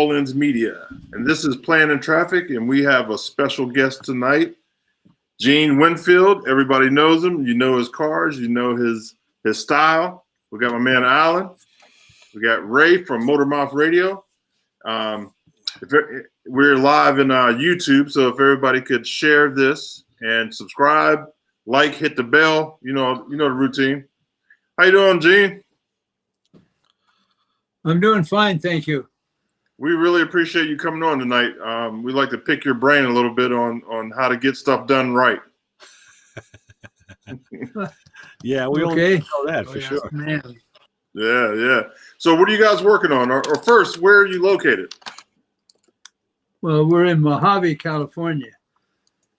Rollins Media, and this is Planning Traffic, and we have a special guest tonight, Gene Winfield. Everybody knows him. You know his cars. You know his style. We got my man Alan. We got Ray from Motormouth Radio. We're live in YouTube, so if everybody could share this and subscribe, like, hit the bell, you know the routine. How you doing, Gene? I'm doing fine, thank you. We really appreciate you coming on tonight. We'd like to pick your brain a little bit on how to get stuff done right. Yeah, we all know that for sure. Man. Yeah. So what are you guys working on? Or first, where are you located? Well, we're in Mojave, California.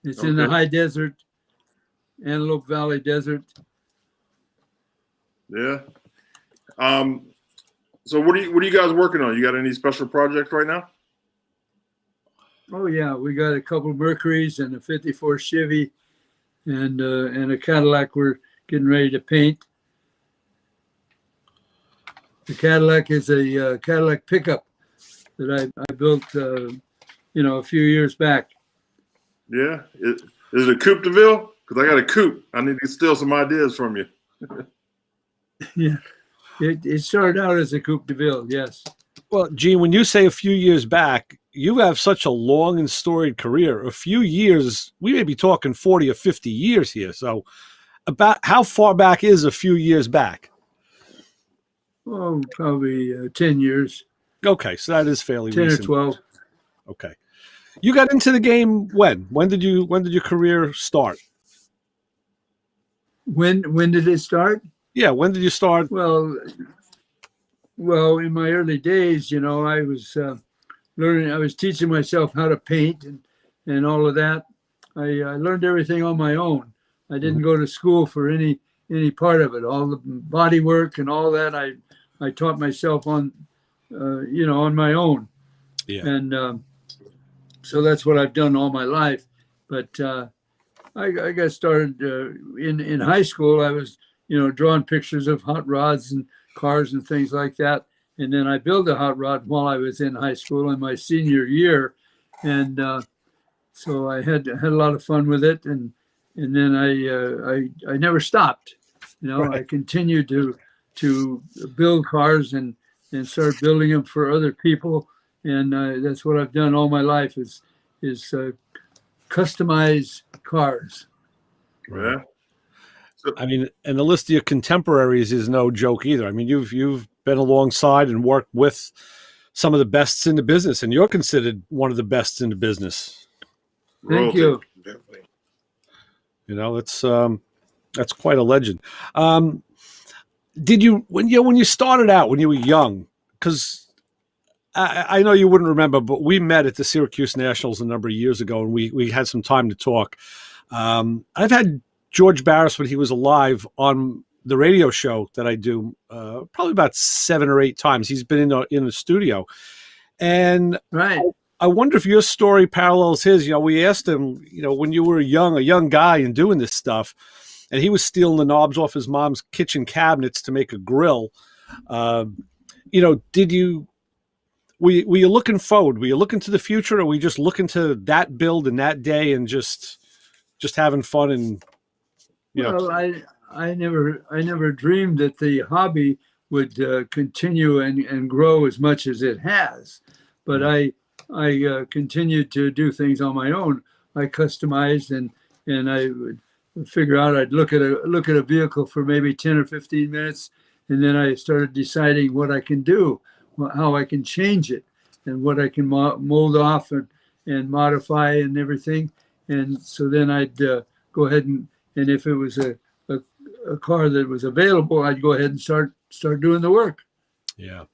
It's in the high desert, Antelope Valley Desert. Yeah. So what are you guys working on? You got any special projects right now? Oh yeah, we got a couple of Mercuries and a '54 Chevy, and a Cadillac we're getting ready to paint. The Cadillac is a Cadillac pickup that I built, a few years back. Yeah, is it a coupe de ville? Because I got a coupe. I need to steal some ideas from you. Yeah. It started out as a coupe de ville, yes. Well, Gene, when you say a few years back, you have such a long and storied career. A few years, we may be talking 40 or 50 years here. So about how far back is a few years back? Oh, probably 10 years. Okay, so that is fairly 10 recent. or 12. Okay. You got into the game when? When did your career start? When did it start? Yeah, when did you start? Well, in my early days, I was learning. I was teaching myself how to paint and all of that. I learned everything on my own. I didn't go to school for any part of it. All the body work and all that, I taught myself on my own. Yeah. And so that's what I've done all my life. But I got started in high school. I was drawing pictures of hot rods and cars and things like that. And then I built a hot rod while I was in high school in my senior year. And so I had a lot of fun with it. And then I never stopped. Right. I continued to build cars and start building them for other people. And that's what I've done all my life is customize cars. Yeah. I mean, and the list of your contemporaries is no joke either. I mean, you've been alongside and worked with some of the bests in the business, and you're considered one of the best in the business. Thank you. That's quite a legend. Did you when you started out when you were young? Because I know you wouldn't remember, but we met at the Syracuse Nationals a number of years ago, and we had some time to talk. I've had George Barris, when he was alive, on the radio show that I do, probably about 7 or 8 times. He's been in the studio. And right. I wonder if your story parallels his. We asked him, when you were a young guy and doing this stuff, and he was stealing the knobs off his mom's kitchen cabinets to make a grill. Were you looking forward? Were you looking to the future, or were you just looking to that build and that day and just having fun and Well, I never dreamed that the hobby would continue and grow as much as it has, but I continued to do things on my own. I customized and I would figure out. I'd look at a vehicle for maybe 10 or 15 minutes, and then I started deciding what I can do, how I can change it, and what I can mold off and modify and everything. And so then I'd go ahead and if it was a car that was available, I'd go ahead and start doing the work. Yeah.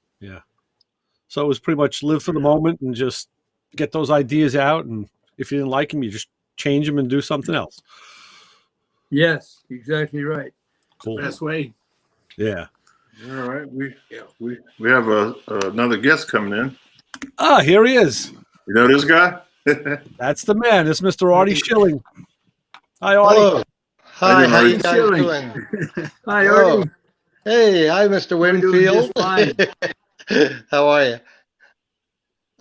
So it was pretty much live for the moment and just get those ideas out. And if you didn't like them, you just change them and do something else. Yes, exactly right. Cool. Best way. Yeah. All right. We have another guest coming in. Ah, here he is. You know this guy? That's the man. It's Mr. Artie Shilling. Hi, Artie. Hello. Hi, how you guys doing? Hi, Artie. Hey, hi, Mr. Winfield. Fine. How are you?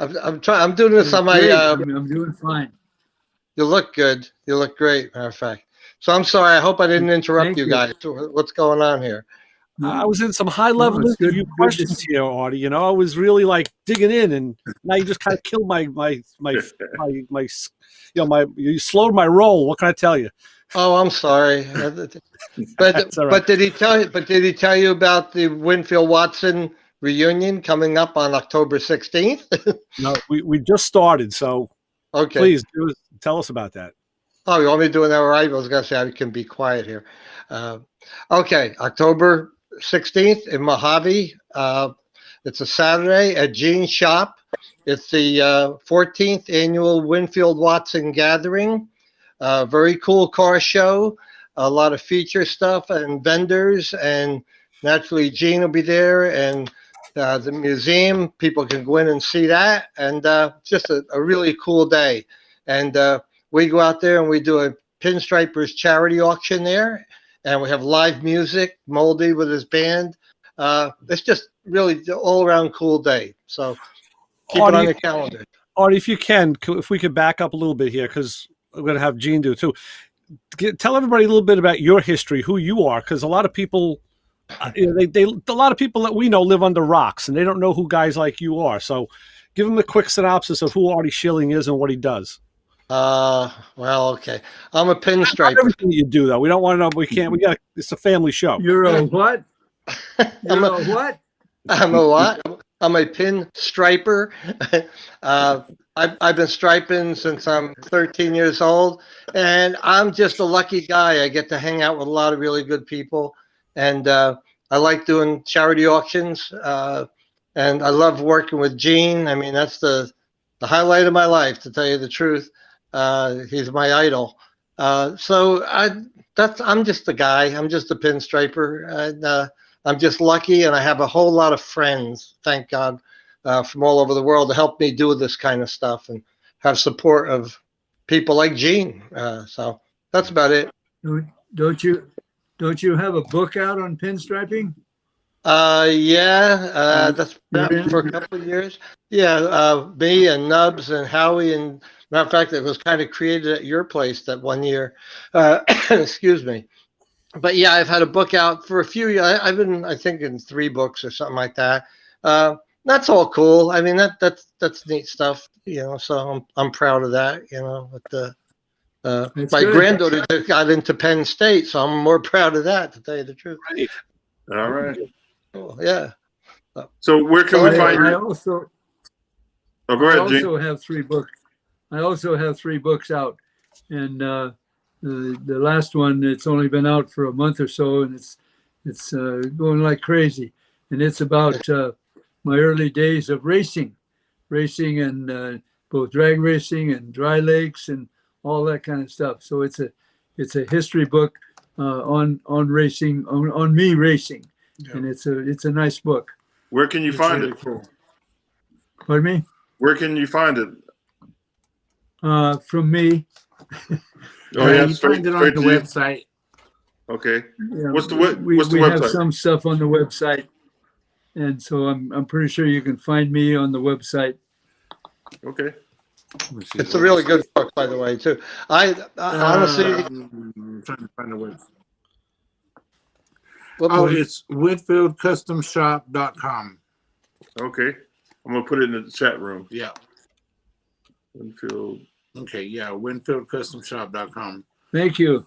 I'm doing this on my. Great. I'm doing fine. You look good. You look great. Matter of fact. So I'm sorry. I hope I didn't interrupt Thank you you. guys. What's going on here? I was in some high-level No, it's good- interview good to questions see- here, Artie. You know, I was really like digging in, and now you just kind of killed you slowed my roll. What can I tell you? Oh, I'm sorry. That's all right. But did he tell you? But did he tell you about the Winfield Watson reunion coming up on October 16th? No, we just started, so Okay. please tell us about that. Oh, you want me doing that right? I was gonna say I can be quiet here. Okay, October 16th in Mojave. It's a Saturday at Gene's shop. It's the 14th annual Winfield Watson Gathering. Very cool car show. A lot of feature stuff and vendors, and naturally Gene will be there, and the museum. People can go in and see that, and just a really cool day. And we go out there and we do a Pinstripers charity auction there, and we have live music, Moldy with his band. It's just really the all-around cool day. So keep it on your calendar. Artie, if you can, if we could back up a little bit here, because I'm going to have Gene do it too. Tell everybody a little bit about your history, who you are, because a lot of people, a lot of people that we know live under rocks, and they don't know who guys like you are. So give them a quick synopsis of who Artie Shilling is and what he does. Well, okay. I'm a Not pinstriper. everything you do, though. We don't want to know. We can't. It's a family show. You're a what? I'm You're a what? I'm a what? I'm a pinstriper. I've been striping since I'm 13 years old, and I'm just a lucky guy. I get to hang out with a lot of really good people, and I like doing charity auctions, and I love working with Gene. I mean, that's the highlight of my life, to tell you the truth. He's my idol. So I'm just a guy. I'm just a pinstriper, and I'm just lucky, and I have a whole lot of friends, thank God, from all over the world to help me do this kind of stuff and have support of people like Gene. So that's about it. Don't you have a book out on pinstriping? Yeah, that's been for a couple of years. Yeah, me and Nubs and Howie, and matter of fact, it was kind of created at your place that one year. Excuse me. But yeah, I've had a book out for a few years. I've been, I think, in 3 books or something like that. That's all cool. I mean, that's neat stuff, you know. So I'm proud of that, you know. But my granddaughter just got into Penn State, so I'm more proud of that, to tell you the truth. Right. All right. Cool. Yeah. So where can we find you? Also, Oh, go I ahead, Gene. also have 3 books. I also have 3 books out, and the last one, it's only been out for a month or so, and it's going like crazy, and it's about my early days of racing and both drag racing and dry lakes and all that kind of stuff. So it's a history book on racing, on me racing, and it's a nice book. Where can you find it? Cool. Pardon me? Where can you find it? From me. Oh, yeah, you find it on the website. Okay. Yeah, What's the we website? have some stuff on the website, and so I'm pretty sure you can find me on the website. Okay. It's a really good book, by the way, too. I honestly, I'm trying to find the website. well, It's WinfieldCustomShop.com. Okay. I'm gonna put it in the chat room. Yeah. Winfield. Okay. Yeah. WinfieldCustomShop.com. Thank you.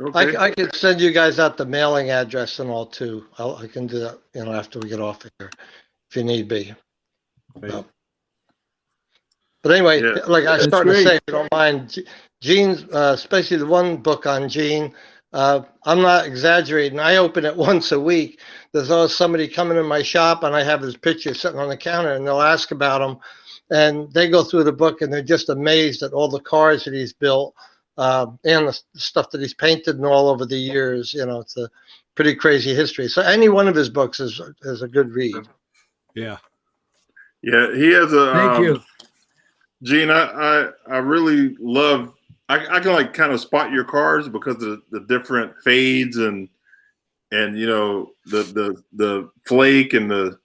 Okay. I could send you guys out the mailing address and all too. I can do that, you know, after we get off of here, if you need be. Right. But anyway, Yeah. like I That's started to great. say, if you don't mind, Gene's, especially the one book on Gene, I'm not exaggerating. I open it once a week. There's always somebody coming in my shop, and I have his picture sitting on the counter, and they'll ask about him. And they go through the book, and they're just amazed at all the cars that he's built and the stuff that he's painted and all over the years. You know, it's a pretty crazy history. So any one of his books is a good read. Yeah. Yeah, he has a. Thank you. Gene, I really love. I can like kind of spot your cars because of the different fades and you know the flake and the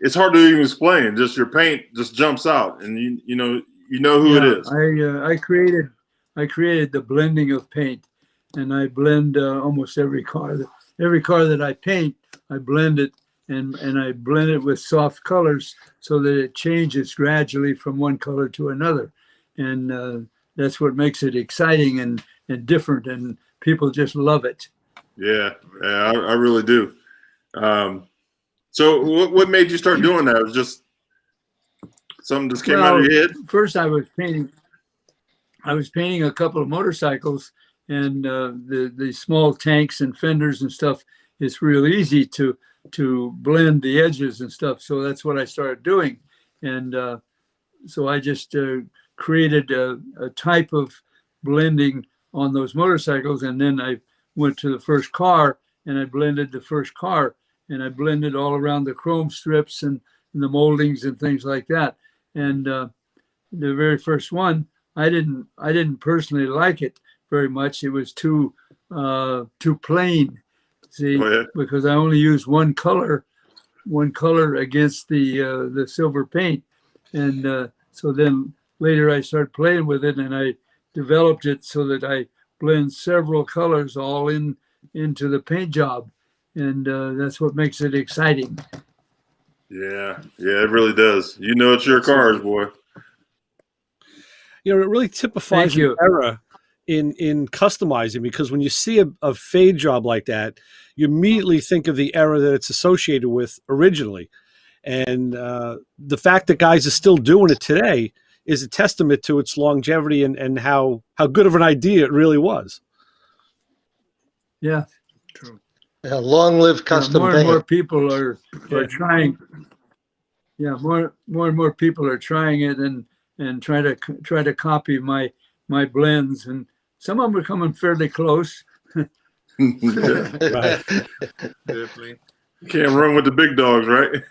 it's hard to even explain. Just your paint just jumps out, and you know who it is. I created the blending of paint, and I blend almost every car. Every car that I paint, I blend it, and I blend it with soft colors so that it changes gradually from one color to another, and that's what makes it exciting and different, and people just love it. Yeah, I really do. So what made you start doing that? It was just something just came out of your head? First, I was painting a couple of motorcycles, and the small tanks and fenders and stuff. It's real easy to blend the edges and stuff. So that's what I started doing, and so I just created a type of blending on those motorcycles, and then I went to the first car and I blended the first car, and I blended all around the chrome strips and the moldings and things like that. And the very first one, I didn't personally like it very much. It was too plain, see, because I only used one color against the silver paint, and so then later I started playing with it, and I developed it so that I blend several colors all into the paint job, and that's what makes it exciting. Yeah, it really does. You know, it's your cars, boy. You know, it really typifies an era in customizing, because when you see a fade job like that, you immediately think of the era that it's associated with originally. And the fact that guys are still doing it today is a testament to its longevity and how good of an idea it really was. Yeah, true. Yeah, long live custom more paint. and more people are trying. Yeah, more and more people are trying it and try to copy my blends, and some of them are coming fairly close. Right. Definitely. You can't run with the big dogs, right?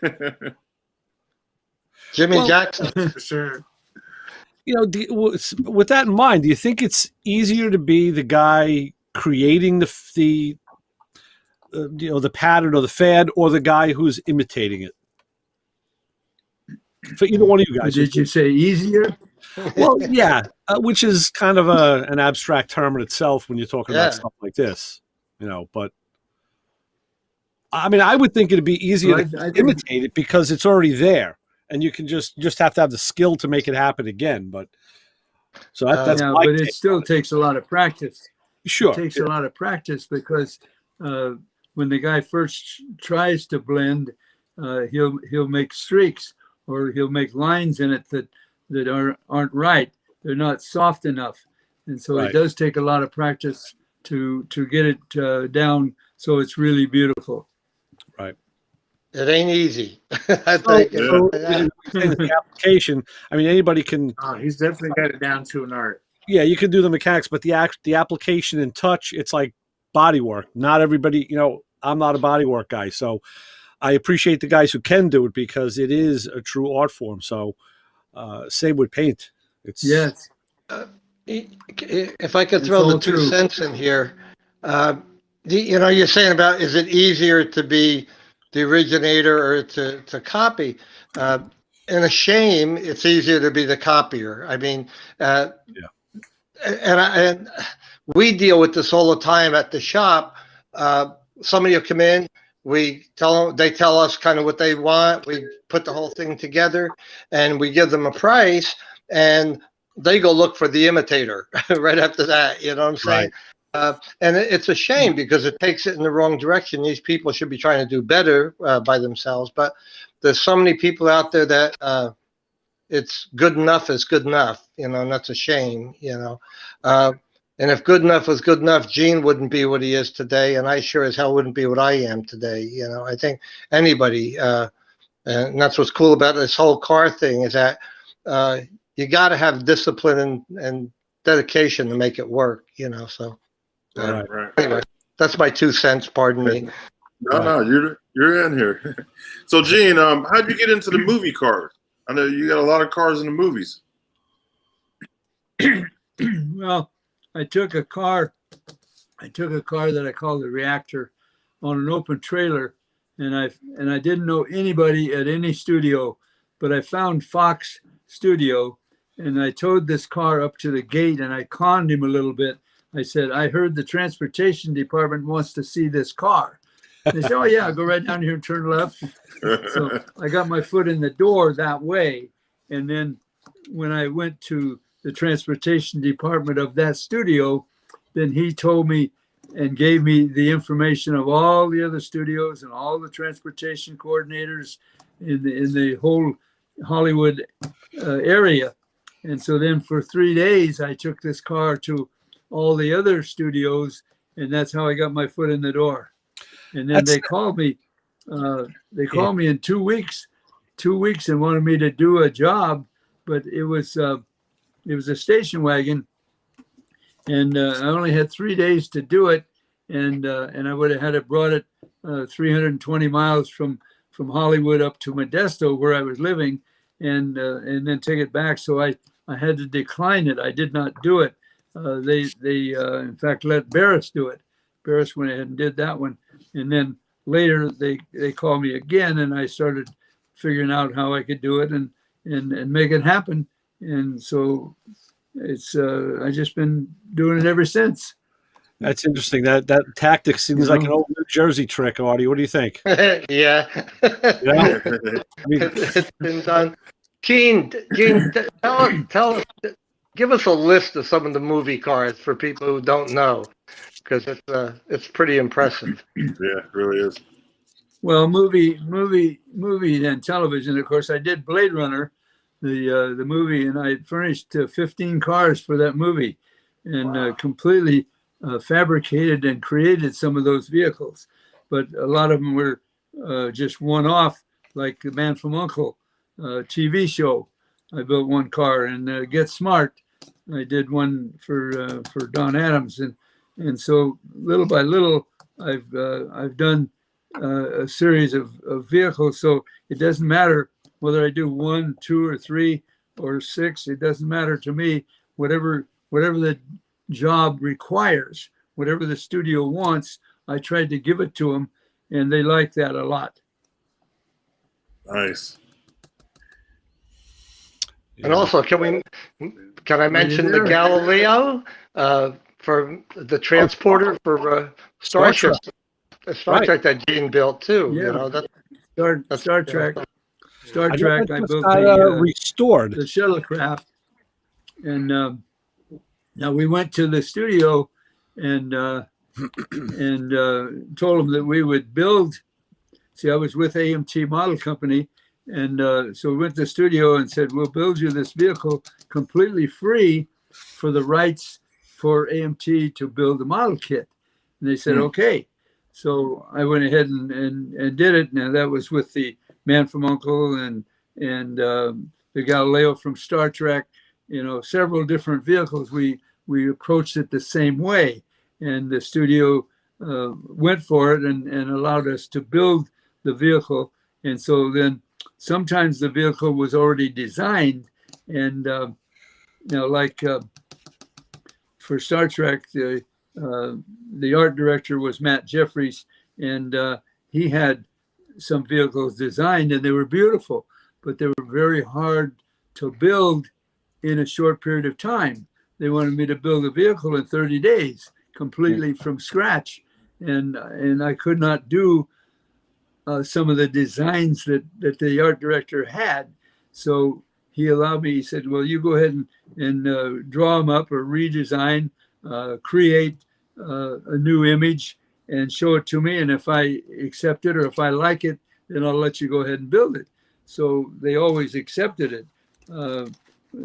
Jimmy Jackson. For sure. You know, with that in mind, do you think it's easier to be the guy creating the pattern or the fad, or the guy who's imitating it? For either one of you guys. Did you say easier? Well, yeah, which is kind of an abstract term in itself when you're talking about stuff like this, you know. But I mean, I would think it'd be easier to imitate it because it's already there, and you can just have to have the skill to make it happen again. But so that's yeah, but it still takes a lot of practice. Sure, it takes a lot of practice because when the guy first tries to blend, he'll make streaks, or he'll make lines in it that aren't right. They're not soft enough, and so it does take a lot of practice to get it down so it's really beautiful. Right. It ain't easy. I think the application. I mean, anybody can. Oh, he's definitely got it down to an art. Yeah, you can do the mechanics, but the application and touch, it's like body work. Not everybody, you know. I'm not a body work guy, so I appreciate the guys who can do it because it is a true art form. So, same with paint. It's yes. If I could throw the 2 cents in here, you know, you're saying about, is it easier to be the originator or to copy? In a shame, it's easier to be the copier. I mean, and we deal with this all the time at the shop. Somebody will come in, they tell us kind of what they want. We put the whole thing together and we give them a price, and they go look for the imitator right after that. You know what I'm saying? Right. And it's a shame because it takes it in the wrong direction. These people should be trying to do better by themselves, but there's so many people out there that it's good enough is good enough, you know, and that's a shame, you know. And if good enough was good enough, Gene wouldn't be what he is today, and I sure as hell wouldn't be what I am today. You know, I think anybody, and that's what's cool about this whole car thing is that you got to have discipline and dedication to make it work. You know, so Right. Anyway, that's my 2 cents. Pardon me. No, you're in here. So, Gene, how'd you get into the movie cars? I know you got a lot of cars in the movies. Well, I took a car that I call the Reactor on an open trailer, and I didn't know anybody at any studio, but I found Fox Studio, and I towed this car up to the gate, and I conned him a little bit. I said, I heard the transportation department wants to see this car. They said, oh yeah, go right down here and turn left. So I got my foot in the door that way. And then when I went to the transportation department of that studio, then he told me and gave me the information of all the other studios and all the transportation coordinators in the whole Hollywood area. And so then for 3 days, I took this car to all the other studios, and that's how I got my foot in the door. And then they called me. They called me in 2 weeks, and wanted me to do a job, but it was a station wagon, and I only had 3 days to do it, and I would have had it brought it 320 miles from Hollywood up to Modesto, where I was living, and then take it back. So I had to decline it. I did not do it. They in fact let Barris do it. Barris went ahead and did that one, and then later they called me again, and I started figuring out how I could do it and make it happen. And so it's I just been doing it ever since. That's interesting. That tactic seems like an old New Jersey trick, Artie. What do you think? Yeah. Yeah? I mean, It's been done. Gene, tell us, give us a list of some of the movie cars for people who don't know, because it's pretty impressive. Yeah, it really is. Well, movie and television. Of course, I did Blade Runner, the movie, and I furnished 15 cars for that movie, and completely fabricated and created some of those vehicles. But a lot of them were just one-off, like The Man from U.N.C.L.E. TV show. I built one car, and Get Smart, I did one for Don Adams, and so little by little, I've done a series of vehicles. So it doesn't matter whether I do 1, 2, or 3, or 6. It doesn't matter to me. Whatever the job requires, whatever the studio wants, I tried to give it to them, and they like that a lot. Nice. And also, can I mention the Galileo for the transporter for Star Trek? Star Trek that Gene built too. Yeah. You know that. Star Trek. Star I Trek. know I it built got restored. the shuttlecraft, and now we went to the studio and told them that we would build. See, I was with AMT Model Company, and so we went to the studio and said, we'll build you this vehicle completely free for the rights for AMT to build the model kit. And they said, okay. So I went ahead and did it. Now that was with the Man from U.N.C.L.E. and the Galileo from Star Trek, several different vehicles. We approached it the same way, and the studio went for it and allowed us to build the vehicle. And so then sometimes the vehicle was already designed, and like for Star Trek, the art director was Matt Jeffries, and he had some vehicles designed, and they were beautiful, but they were very hard to build in a short period of time. They wanted me to build a vehicle in 30 days, completely from scratch, and I could not do some of the designs that the art director had. So he allowed me, he said, well, you go ahead and draw them up or redesign, create a new image and show it to me. And if I accept it or if I like it, then I'll let you go ahead and build it. So they always accepted it.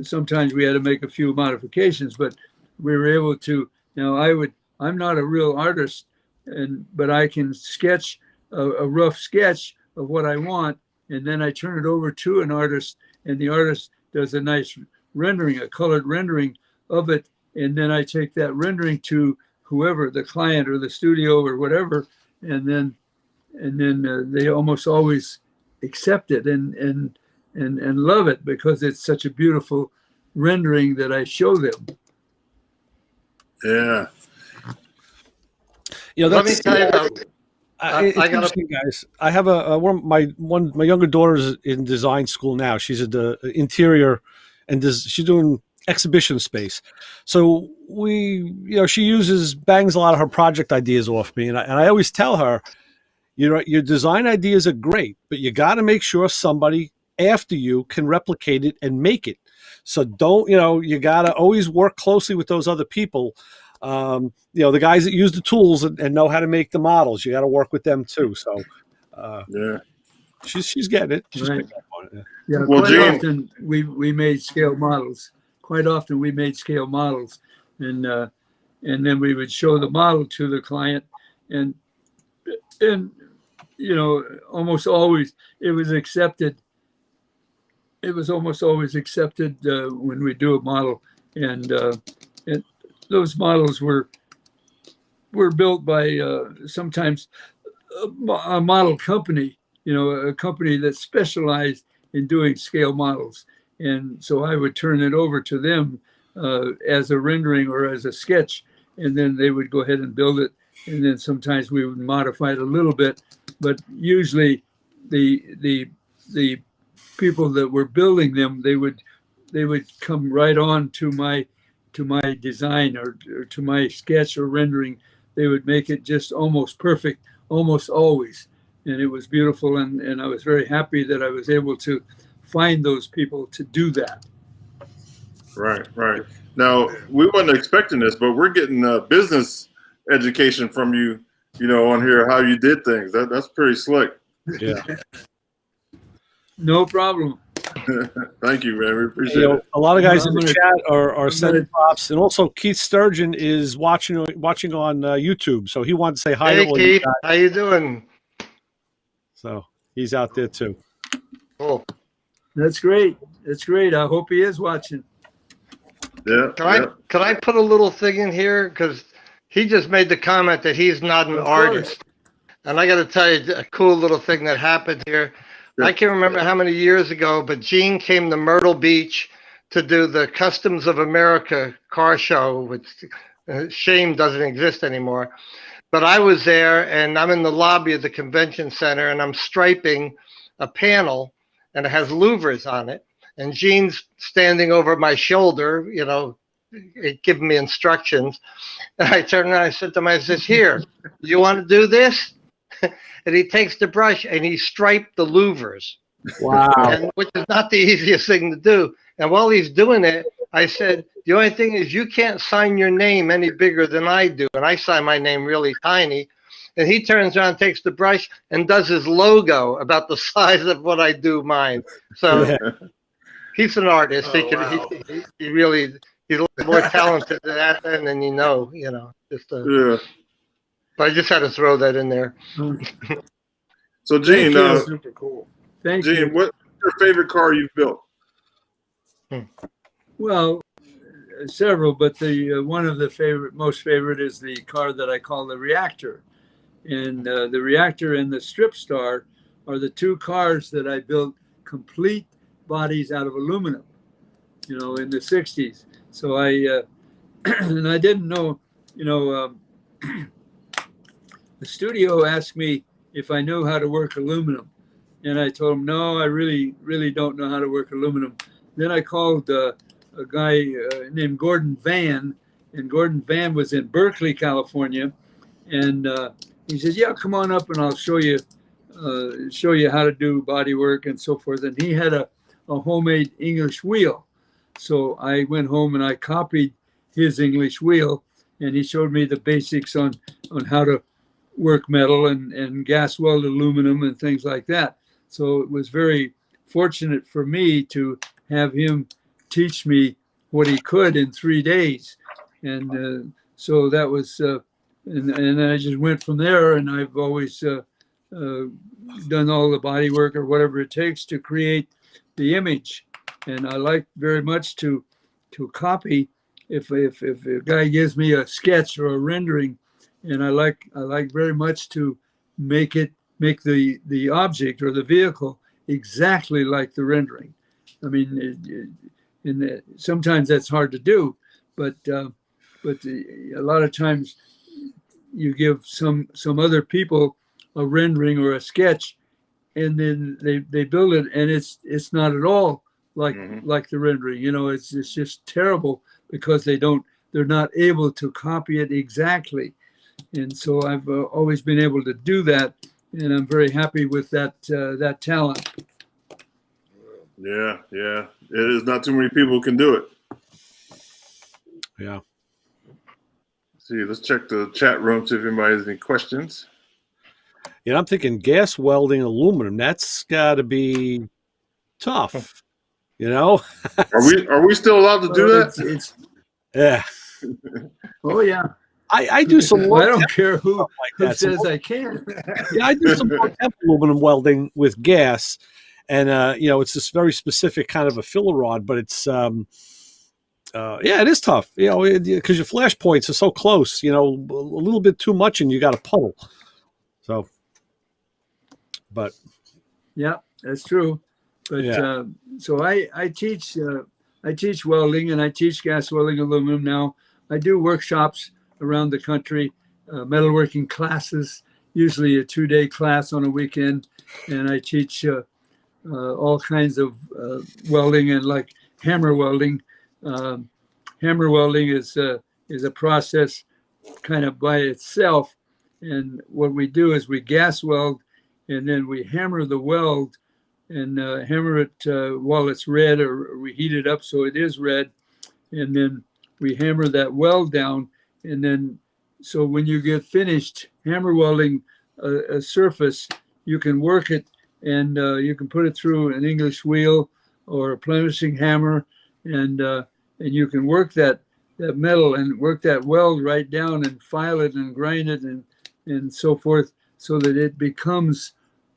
Sometimes we had to make a few modifications, but we were able to, I'm not a real artist, but I can sketch a rough sketch of what I want, and then I turn it over to an artist, and the artist does a nice rendering, a colored rendering of it, and then I take that rendering to whoever, the client or the studio or whatever, and then they almost always accept it and love it because it's such a beautiful rendering that I show them. Yeah. Let me tell you about. It's I got interesting, guys. I have my younger daughter's in design school now. She's at the interior, and she's doing exhibition space. So she bangs a lot of her project ideas off me, and I always tell her, your design ideas are great, but you got to make sure somebody after you can replicate it and make it. So don't, you got to always work closely with those other people. The guys that use the tools and know how to make the models, you got to work with them too. So, Yeah. she's getting it. She's Right. picking up on it. Yeah, Well, quite Gene- often we made scale models. Quite often we made scale models, and then we would show the model to the client, and almost always it was accepted. It was almost always accepted when we do a model, and those models were built by sometimes a model company, a company that specialized in doing scale models. And so I would turn it over to them as a rendering or as a sketch, and then they would go ahead and build it. And then sometimes we would modify it a little bit, but usually the people that were building them, they would come right on to my design or to my sketch or rendering. They would make it just almost perfect, almost always. And it was beautiful. And I was very happy that I was able to find those people to do that. Right. Now, we wasn't expecting this, but we're getting a business education from you, on here, how you did things. That's pretty slick. Yeah. No problem. Thank you, man. We appreciate it. A lot of guys I'm in the gonna- chat are sending props, and also Keith Sturgeon is watching on YouTube, so he wanted to say hi. Hey, to all you Keith, guys. how you doing? So he's out there too. Cool. That's great. That's great. I hope he is watching. Yeah. Can I put a little thing in here? Because he just made the comment that he's not an Of course. artist. And I got to tell you a cool little thing that happened here. Yeah. I can't remember how many years ago, but Gene came to Myrtle Beach to do the Customs of America car show, which shame doesn't exist anymore. But I was there, and I'm in the lobby of the convention center, and I'm striping a panel, and it has louvers on it. And Gene's standing over my shoulder, giving me instructions. And I turned around, I said to him, I says, "Here, you want to do this?" And he takes the brush and he striped the louvers, Wow. which is not the easiest thing to do. And while he's doing it, I said, "The only thing is you can't sign your name any bigger than I do." And I sign my name really tiny. And he turns around, takes the brush, and does his logo about the size of what I do mine. So Yeah. he's an artist. Oh, wow. He really, he's a little more talented than that than Yeah. But I just had to throw that in there. So, Gene, Super cool. Thank you. what's your favorite car you've built? Well, several, but the one of the most favorite is the car that I call the Reactor. And the Reactor and the Strip Star are the two cars that I built complete bodies out of aluminum, in the 60s. So and I didn't know, the studio asked me if I knew how to work aluminum. And I told him, no, I really, really don't know how to work aluminum. Then I called a guy named Gordon Van, and Gordon Van was in Berkeley, California. And he says, "Yeah, come on up and I'll show you how to do body work and so forth." And he had a homemade English wheel. So I went home and I copied his English wheel, and he showed me the basics on how to work metal and gas weld aluminum and things like that. So it was very fortunate for me to have him teach me what he could in 3 days. And so that was, and I just went from there, and I've always done all the body work or whatever it takes to create the image. And I like very much to copy. If a guy gives me a sketch or a rendering, and I like very much to make the object or the vehicle exactly like the rendering. I mean, sometimes that's hard to do, but a lot of times you give some other people a rendering or a sketch, and then they build it, and it's not at all like like the rendering. You know, it's just terrible because they're not able to copy it exactly. And so I've always been able to do that, and I'm very happy with that talent. Yeah, yeah. It is not too many people who can do it. Yeah. See, let's check the chat room, see if anybody has any questions. Yeah, I'm thinking gas welding aluminum. That's got to be tough, you know? Are we still allowed to do that? It's Yeah. oh yeah. I do some I don't care who, like who that. says I can. Yeah, I do some temp aluminum welding with gas, and you know, it's this very specific kind of a filler rod, but it's yeah, it is tough, you know, because your flash points are so close. You know, a little bit too much, and you got a puddle. So, but Yeah, that's true. But yeah. so I teach welding, and I teach gas welding aluminum now. I do workshops around the country, metalworking classes, usually a 2-day class on a weekend, and I teach all kinds of welding and like hammer welding. Hammer welding is a process kind of by itself, and what we do is we gas weld, and then we hammer the weld and hammer it while it's red, or we heat it up so it is red, and then we hammer that weld down, and then so when you get finished hammer welding a surface, you can work it, and you can put it through an English wheel or a plenishing hammer, and you can work that metal and work that weld right down and file it and grind it and so forth, so that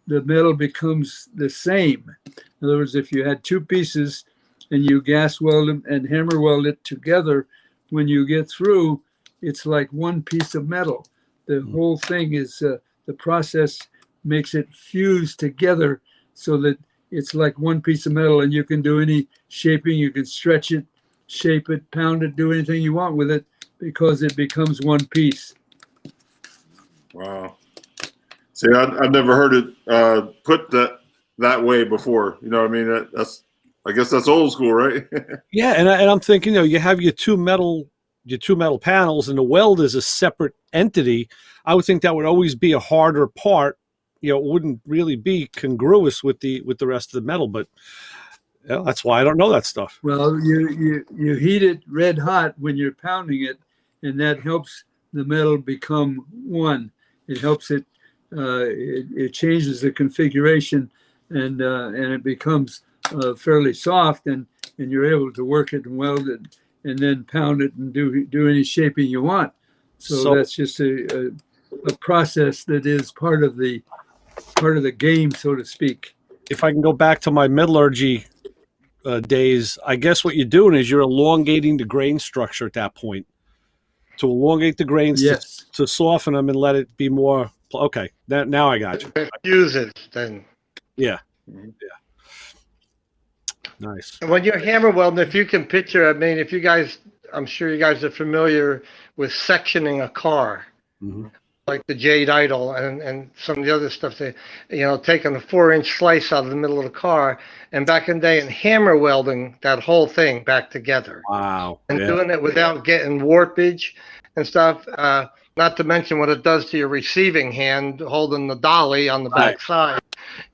the metal becomes the same. In other words, if you had two pieces and you gas weld them and hammer weld it together, when you get through, it's like one piece of metal. The whole thing is, the process makes it fuse together so that it's like one piece of metal, and you can do any shaping, you can stretch it, shape it, pound it, do anything you want with it, because it becomes one piece. Wow. See, I've never heard it put that way before. You know what I mean? That's I guess that's old school, right? Yeah, and I'm thinking, you know, you have your two metal panels, and the weld is a separate entity. I would think that would always be a harder part. You know, it wouldn't really be congruous with the rest of the metal. But yeah, that's why I don't know that stuff. Well, you heat it red hot when you're pounding it, and that helps the metal become one. It helps it. It changes the configuration, and it becomes fairly soft, and you're able to work it and weld it, and then pound it and do any shaping you want. So that's just a process that is part of the game, so to speak. If I can go back to my metallurgy days, I guess what you're doing is you're elongating the grain structure at that point. To elongate the grains, yes, to soften them and let it be more. Okay, now I got you. Fuses then. Yeah. Yeah. Nice. And when you're hammer welding, if you can picture, I mean, if you guys, I'm sure you guys are familiar with sectioning a car, like the Jade Idol and some of the other stuff. They, you know, taking a 4-inch slice out of the middle of the car, and back in the day, and hammer welding that whole thing back together. Wow. And doing it without getting warpage and stuff. Not to mention what it does to your receiving hand holding the dolly on the back side,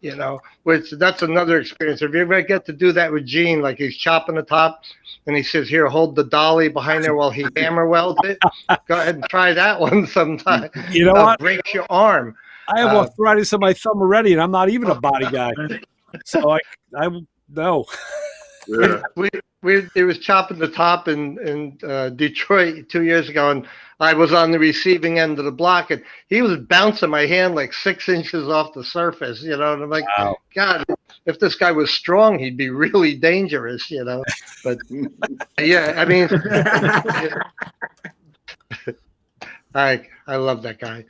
you know, which that's another experience. If you ever get to do that with Gene, like he's chopping the top and he says, here, hold the dolly behind there while he hammer welds it. Go ahead and try that one sometime. You know what? Breaks your arm. I have arthritis in my thumb already, and I'm not even a body guy. So I know. Yeah. He was chopping the top in Detroit 2 years ago, and I was on the receiving end of the block, and he was bouncing my hand like 6 inches off the surface, you know, and I'm like, wow. God, if this guy was strong, he'd be really dangerous, you know. But yeah, I mean, I love that guy.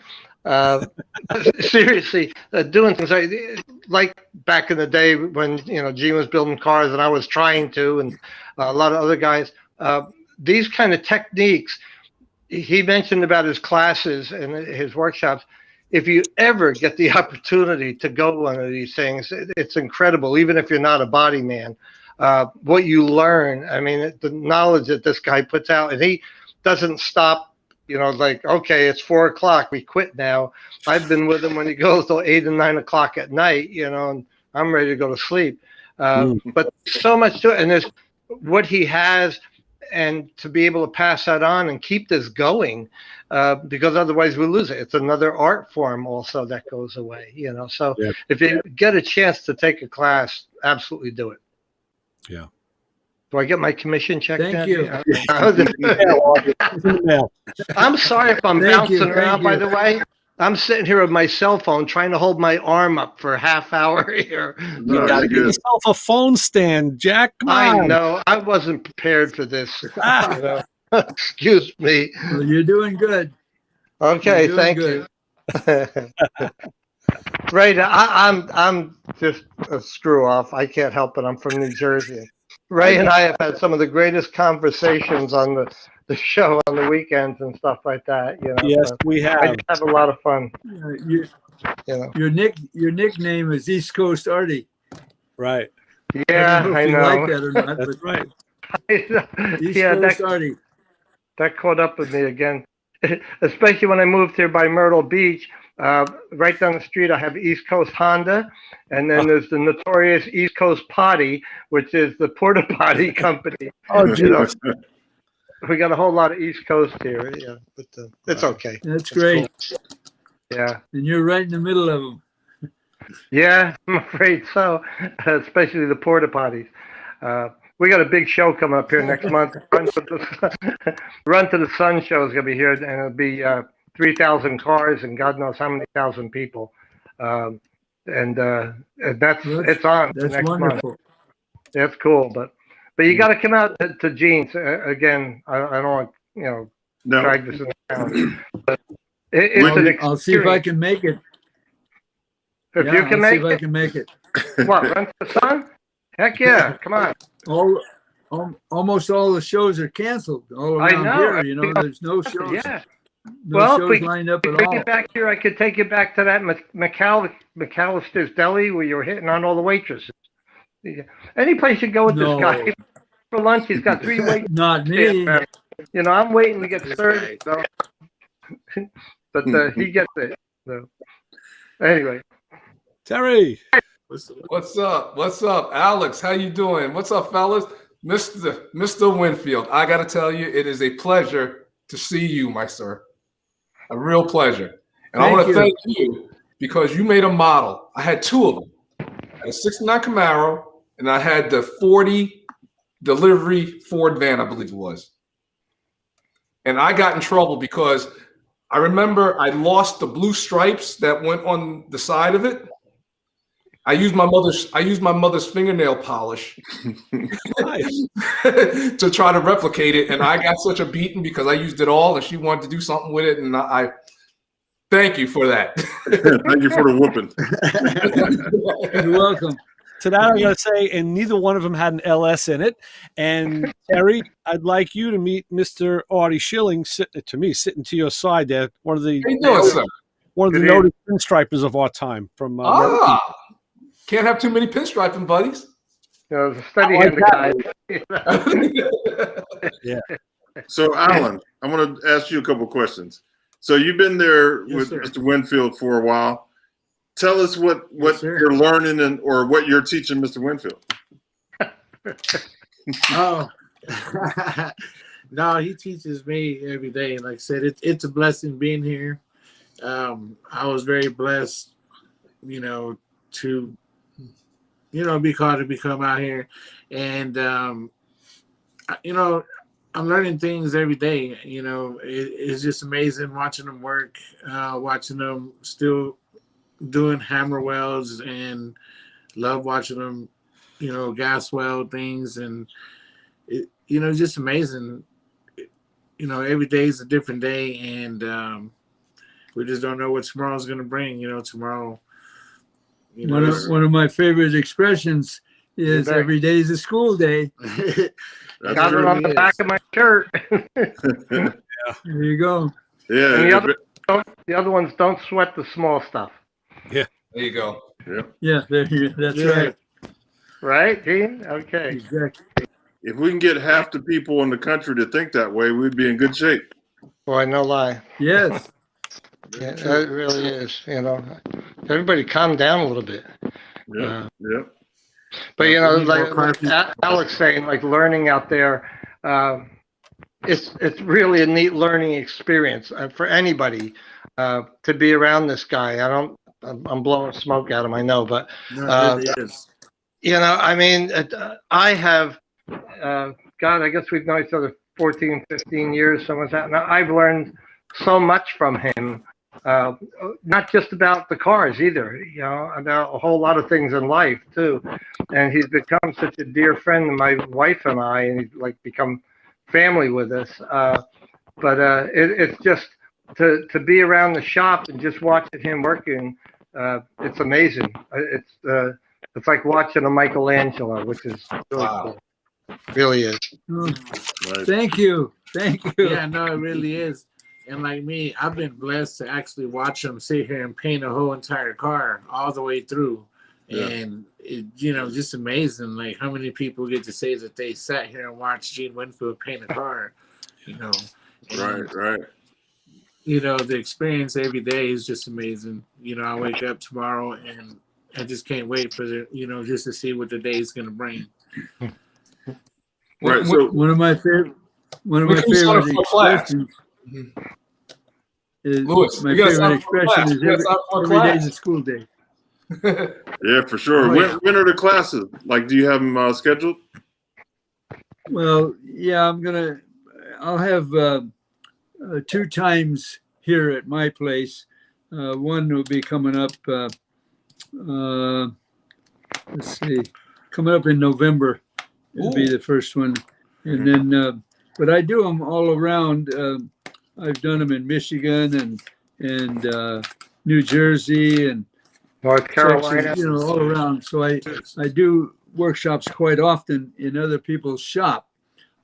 Seriously, doing things like back in the day when, you know, Gene was building cars and I was trying to, and a lot of other guys, these kind of techniques he mentioned about his classes and his workshops. if you ever get the opportunity to go to one of these things, it's incredible. Even if you're not a body man, what you learn. I mean, the knowledge that this guy puts out, and he doesn't stop. You know, like, okay, it's 4 o'clock, we quit now. I've been with him when he goes till 8 and 9 o'clock at night. You know, and I'm ready to go to sleep. But so much to it, and there's what he has, and to be able to pass that on and keep this going, because otherwise we lose it. It's another art form also that goes away, you know. So if you get a chance to take a class, absolutely do it. Yeah. Do I get my commission check? Thank you. I'm sorry if I'm bouncing around, by the way. I'm sitting here with my cell phone trying to hold my arm up for a half hour here. You got to get yourself a phone stand, Jack. Come on. I know. I wasn't prepared for this. You know? Excuse me. Well, you're doing good. Okay, thank you. Right, I'm just a screw off. I can't help it. I'm from New Jersey. Ray and I have had some of the greatest conversations on the show on the weekends and stuff like that. You know, yes, we have. I just have a lot of fun. You know, your nickname is East Coast Artie. Right. Yeah, I know. Like that or not, but right. East Coast Artie. That caught up with me again, especially when I moved here by Myrtle Beach. Right down the street, I have East Coast Honda, and then there's the notorious East Coast Potty, which is the porta potty company. Oh, you know, we got a whole lot of East Coast here, yeah, but it's okay. That's great. Cool. Yeah. And you're right in the middle of them. Yeah, I'm afraid so, especially the porta potties. We got a big show coming up here next month. Run to the Sun show is going to be here, and it'll be 3,000 cars and God knows how many thousand people. And it's on That's next wonderful. month. That's cool, but you got to come out to Gene's again. I don't want drag this in the town. But it's an I'll see if I can make it. If you can make see if I can make it. What? Run to the Sun? Heck yeah! Come on. Almost all the shows are canceled all around here. You know, there's no shows. Yeah. No shows lined up at all. Bring it back here. I could take you back to that McAllister's Deli where you were hitting on all the waitresses. Any place you go with this guy for lunch, he's got 3 waitresses. Not me. You know, I'm waiting to get served. So. But he gets it. So. Anyway. Terry. What's up? What's up? Alex, how you doing? What's up, fellas? Mr. Winfield, I got to tell you, it is a pleasure to see you, my sir. A real pleasure. And I want to thank you because you made a model. I had 2 of them. I had a 69 Camaro, and I had the 40 delivery Ford van, I believe it was. And I got in trouble because I remember I lost the blue stripes that went on the side of it. I used my mother's fingernail polish to try to replicate it, and I got such a beating because I used it all, and she wanted to do something with it, and I thank you for that. Thank you for the whooping. You're welcome. To that, I'm going to say, and neither one of them had an LS in it. And Terry, I'd like you to meet Mr. Artie Shilling, sitting to your side there. One of the noted pinstripers of our time from. Can't have too many pinstriping buddies. The steady hand guy. Yeah. So, Alan, I want to ask you a couple questions. So, you've been there with Mr. Winfield for a while. Tell us what you're learning or what you're teaching Mr. Winfield. Oh, no, he teaches me every day. Like I said, it's a blessing being here. I was very blessed, to be called to become out here, and I'm learning things every day. It's just amazing watching them work, watching them still doing hammer welds, and love watching them, gas weld things, and just amazing. Every day is a different day, and we just don't know what tomorrow's going to bring. Tomorrow. One of my favorite expressions is every day is a school day. Got it on the back of my shirt. There you go. Yeah. And the other the other ones don't sweat the small stuff. There you go. Yeah, that's Yeah. right. Right, Gene? Okay. Exactly. If we can get half the people in the country to think that way, we'd be in good shape. Boy, no lie. Yes. Yeah, it really is. Everybody calm down a little bit. Yeah. But We need more like coffee. Alex saying, like learning out there, it's really a neat learning experience for anybody to be around this guy. I'm blowing smoke at him, I know, but No, it really is. I mean, I have, God, I guess we've known each other 14, 15 years, something like that. Now I've learned so much from him. Not just about the cars either, about a whole lot of things in life too. And he's become such a dear friend to my wife and I, and he's like become family with us. But it's just to be around the shop and just watching him working. It's amazing. It's like watching a Michelangelo, which is really cool. Really is. Oh, Right. thank you. Yeah, no, it really is. And like me, I've been blessed to actually watch him sit here and paint a whole entire car all the way through. Yeah. And it, just amazing, like how many people get to say that they sat here and watched Gene Winfield paint a car, And, Right. the experience every day is just amazing. I wake up tomorrow and I just can't wait for just to see what the day is going to bring. Right. So One of my favorite expressions is Louis, my you gotta favorite sign up for class. expression is You gotta sign up for every day class. is a school day. yeah, for sure. Oh, yeah. When are the classes? Like, do you have them scheduled? Well, yeah, I'll have 2 times here at my place. One will be coming up, coming up in November. It'll be the first one. And then, but I do them all around. I've done them in Michigan and New Jersey and North Carolina. Texas, all around. So I do workshops quite often in other people's shop.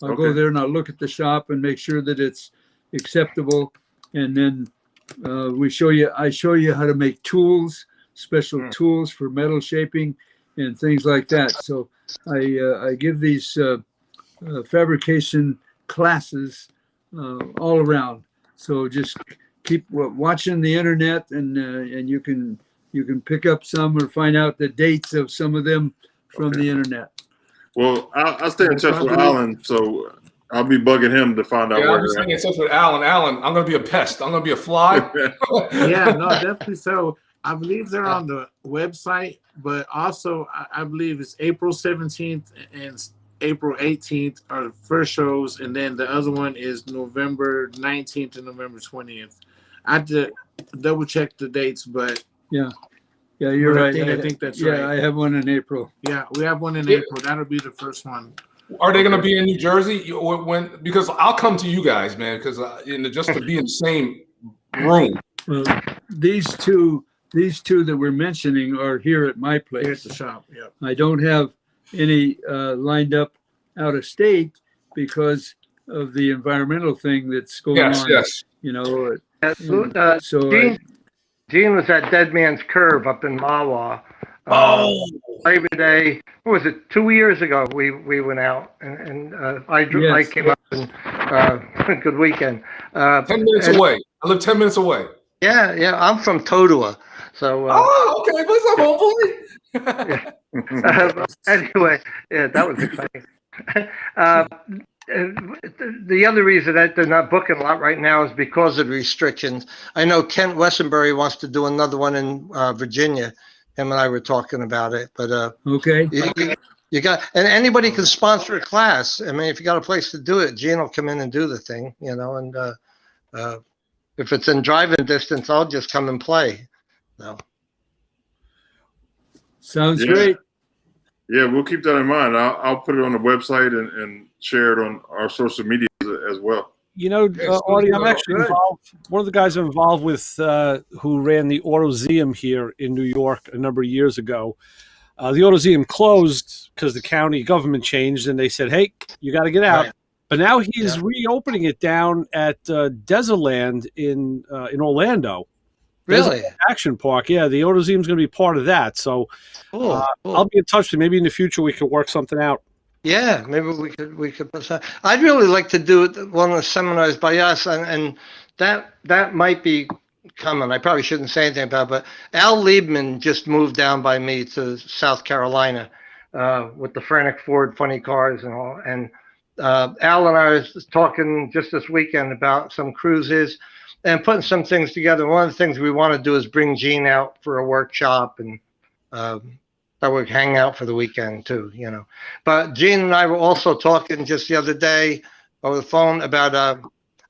I'll go Okay. there and I'll look at the shop and make sure that it's acceptable. And then I show you how to make tools, special tools for metal shaping and things like that. So I give these fabrication classes all around. So just keep watching the internet and you can pick up some or find out the dates of some of them from the internet. Well, I'll stay in touch with Alan, so I'll be bugging him to find out Yeah, where I'm they're staying in touch with Alan. Alan, I'm gonna be a pest. I'm gonna be a fly. at. Yeah, no, definitely. So I believe they're on the website, but also I believe it's April 17th and April 18th are the first shows, and then the other one is November 19th and November 20th. I had to double check the dates, but Yeah, you're But I right. think that's yeah, right. I have one in April. yeah, we have one in April. That'll be the first one. Are they gonna be in New Jersey? Because I'll come to you guys, man. Because just to be in the same room. Well, these two that we're mentioning are here at my Here at place. the shop. Yeah. I don't have any lined up out of state because of the environmental thing that's going Yes, on. yes. So Gene was at Dead Man's Curve up in Mawa. Labor Day. What was it? 2 years ago, we went out and I Yes. came up and good weekend. 10 minutes away. I live 10 minutes away. Yeah. I'm from Todua, so Okay. What's up, homeboy? anyway, yeah, that was exciting. The other reason that they're not booking a lot right now is because of the restrictions. I know Kent Wessenbury wants to do another one in Virginia. Him and I were talking about it, but okay. you got, and anybody can sponsor a class. I mean, if you got a place to do it, Gene will come in and do the thing, and if it's in driving distance, I'll just come and play. No. Sounds Yeah. great. Yeah, we'll keep that in mind. I'll put it on the website and share it on our social media as well. Artie, I'm actually Good. involved. One of the guys I'm involved with who ran the AutoZeum here in New York a number of years ago. The AutoZeum closed because the county government changed, and they said, "Hey, you got to get out." Right. But now he's reopening it down at Desertland in Orlando. Really? Action Park. Yeah, the AutoZeum is going to be part of that. So Cool. I'll be in touch with you. Maybe in the future we could work something out. Yeah, maybe we could put some. I'd really like to do one of the seminars by us, and that might be coming. I probably shouldn't say anything about it, but Al Liebman just moved down by me to South Carolina with the Frantic Ford Funny Cars and all. And Al and I was talking just this weekend about some cruises and putting some things together. One of the things we want to do is bring Gene out for a workshop, and that would hang out for the weekend too, you know. But Gene and I were also talking just the other day over the phone about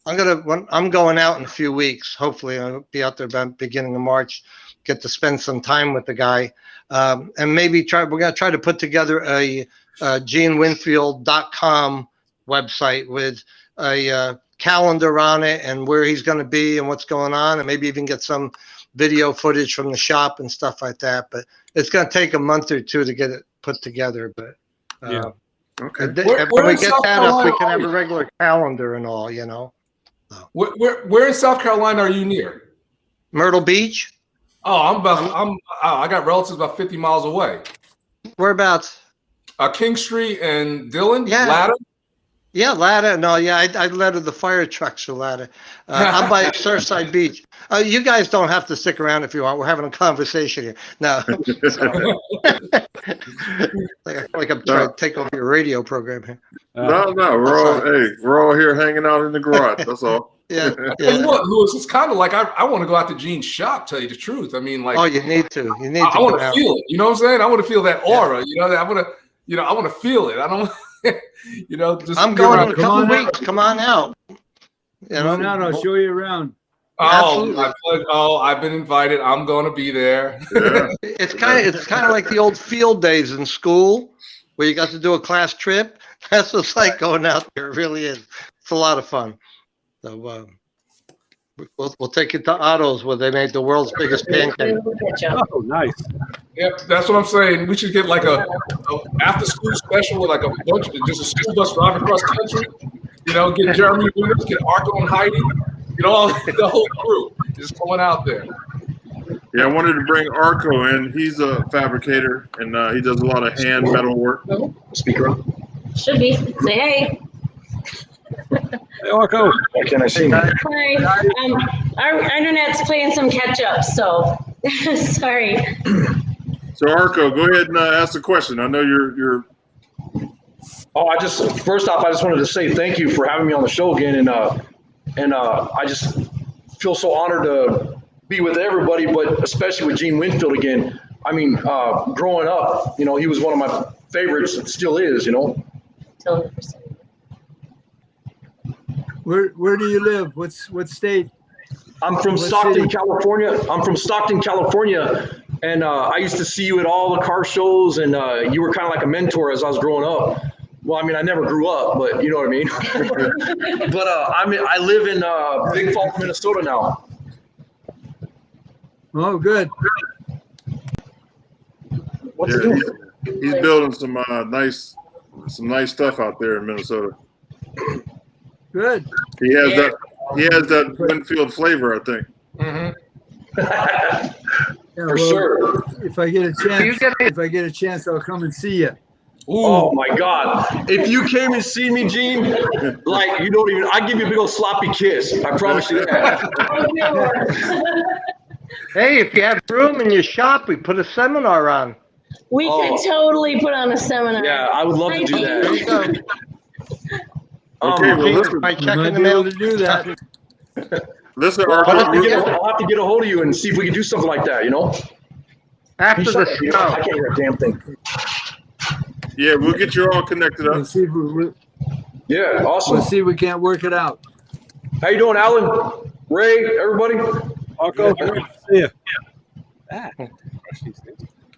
I'm going out in a few weeks. Hopefully I'll be out there about beginning of March, get to spend some time with the guy, and maybe we're going to try to put together a genewinfield.com website with a calendar on it and where he's going to be and what's going on, and maybe even get some video footage from the shop and stuff like that. But it's going to take a month or two to get it put together. But Okay. when we get that up, we can have a regular calendar and all, you know. Where in South Carolina are you near? Myrtle Beach. Oh, I got relatives about 50 miles away. Whereabouts? King Street and Dillon. Yeah. Ladder. Yeah, Ladder. No, yeah, I ladder the fire trucks for Ladder. I'm by Surfside Beach. You guys don't have to stick around if you want. We're having a conversation here. No. like I'm trying to take over your radio program here. No, we're all here hanging out in the garage. That's all. Yeah. And look, Louis, it's kind of like I want to go out to Gene's shop. Tell you the truth, I mean, like, Oh, you need to. You need to. I want go out. to feel it. You know what I'm saying? I want to feel that aura. You know, I want to feel it. I don't. Just I'm going in a Come couple on weeks. Come on out. You Come on out, I'll show you around. I've been invited. I'm going to be there. Yeah. It's kind of like the old field days in school where you got to do a class trip. That's what it's like going out there. It really is. It's a lot of fun. So we'll take you to Otto's where they made the world's biggest pancake. Oh, nice. Yep, that's what I'm saying. We should get like a after school special with like a bunch of just a school bus driving across country. You know, get Jeremy Williams, get Artie and Heidi. You know, the whole crew just going out there. Yeah, I wanted to bring Arco in. He's a fabricator and he does a lot of hand metal work. Speaker up. Should be. Say hey. Hey, Arco. Can I see? Hi. Our internet's playing some catch up, so sorry. So Arco, go ahead and ask the question. I know you're. Oh, first off, I just wanted to say thank you for having me on the show again, and I just feel so honored to be with everybody, but especially with Gene Winfield again. I mean, growing up, you know, he was one of my favorites. It still is, you know. Where do you live? What state? I'm from What Stockton, city? California. And I used to see you at all the car shows, and you were kind of like a mentor as I was growing up. Well, I mean, I never grew up, but you know what I mean. But I live in Big Falls, Minnesota now. Oh, good. What's Yeah, it doing? he's building some nice stuff out there in Minnesota. Good. He has that Winfield flavor, I think. Mm-hmm. Yeah, For sure. If I get a chance, I'll come and see you. Oh my God! If you came and see me, Gene, like you don't even. I give you a big old sloppy kiss. I promise you that. Hey, if you have room in your shop, we put a seminar on. We could totally put on a seminar. Yeah, I would love to do There you that. go. Okay, well, listen, By You checking might the be able mail. to do that. listen, I'll Arco. have to get a hold of you and see if we can do something like that. You know. After the I show. can't hear a damn thing. Yeah, we'll get you all connected We'll up. see if we Yeah, awesome. we'll see if we can't work it out. How you doing, Alan? Ray, everybody? Arco, see ya.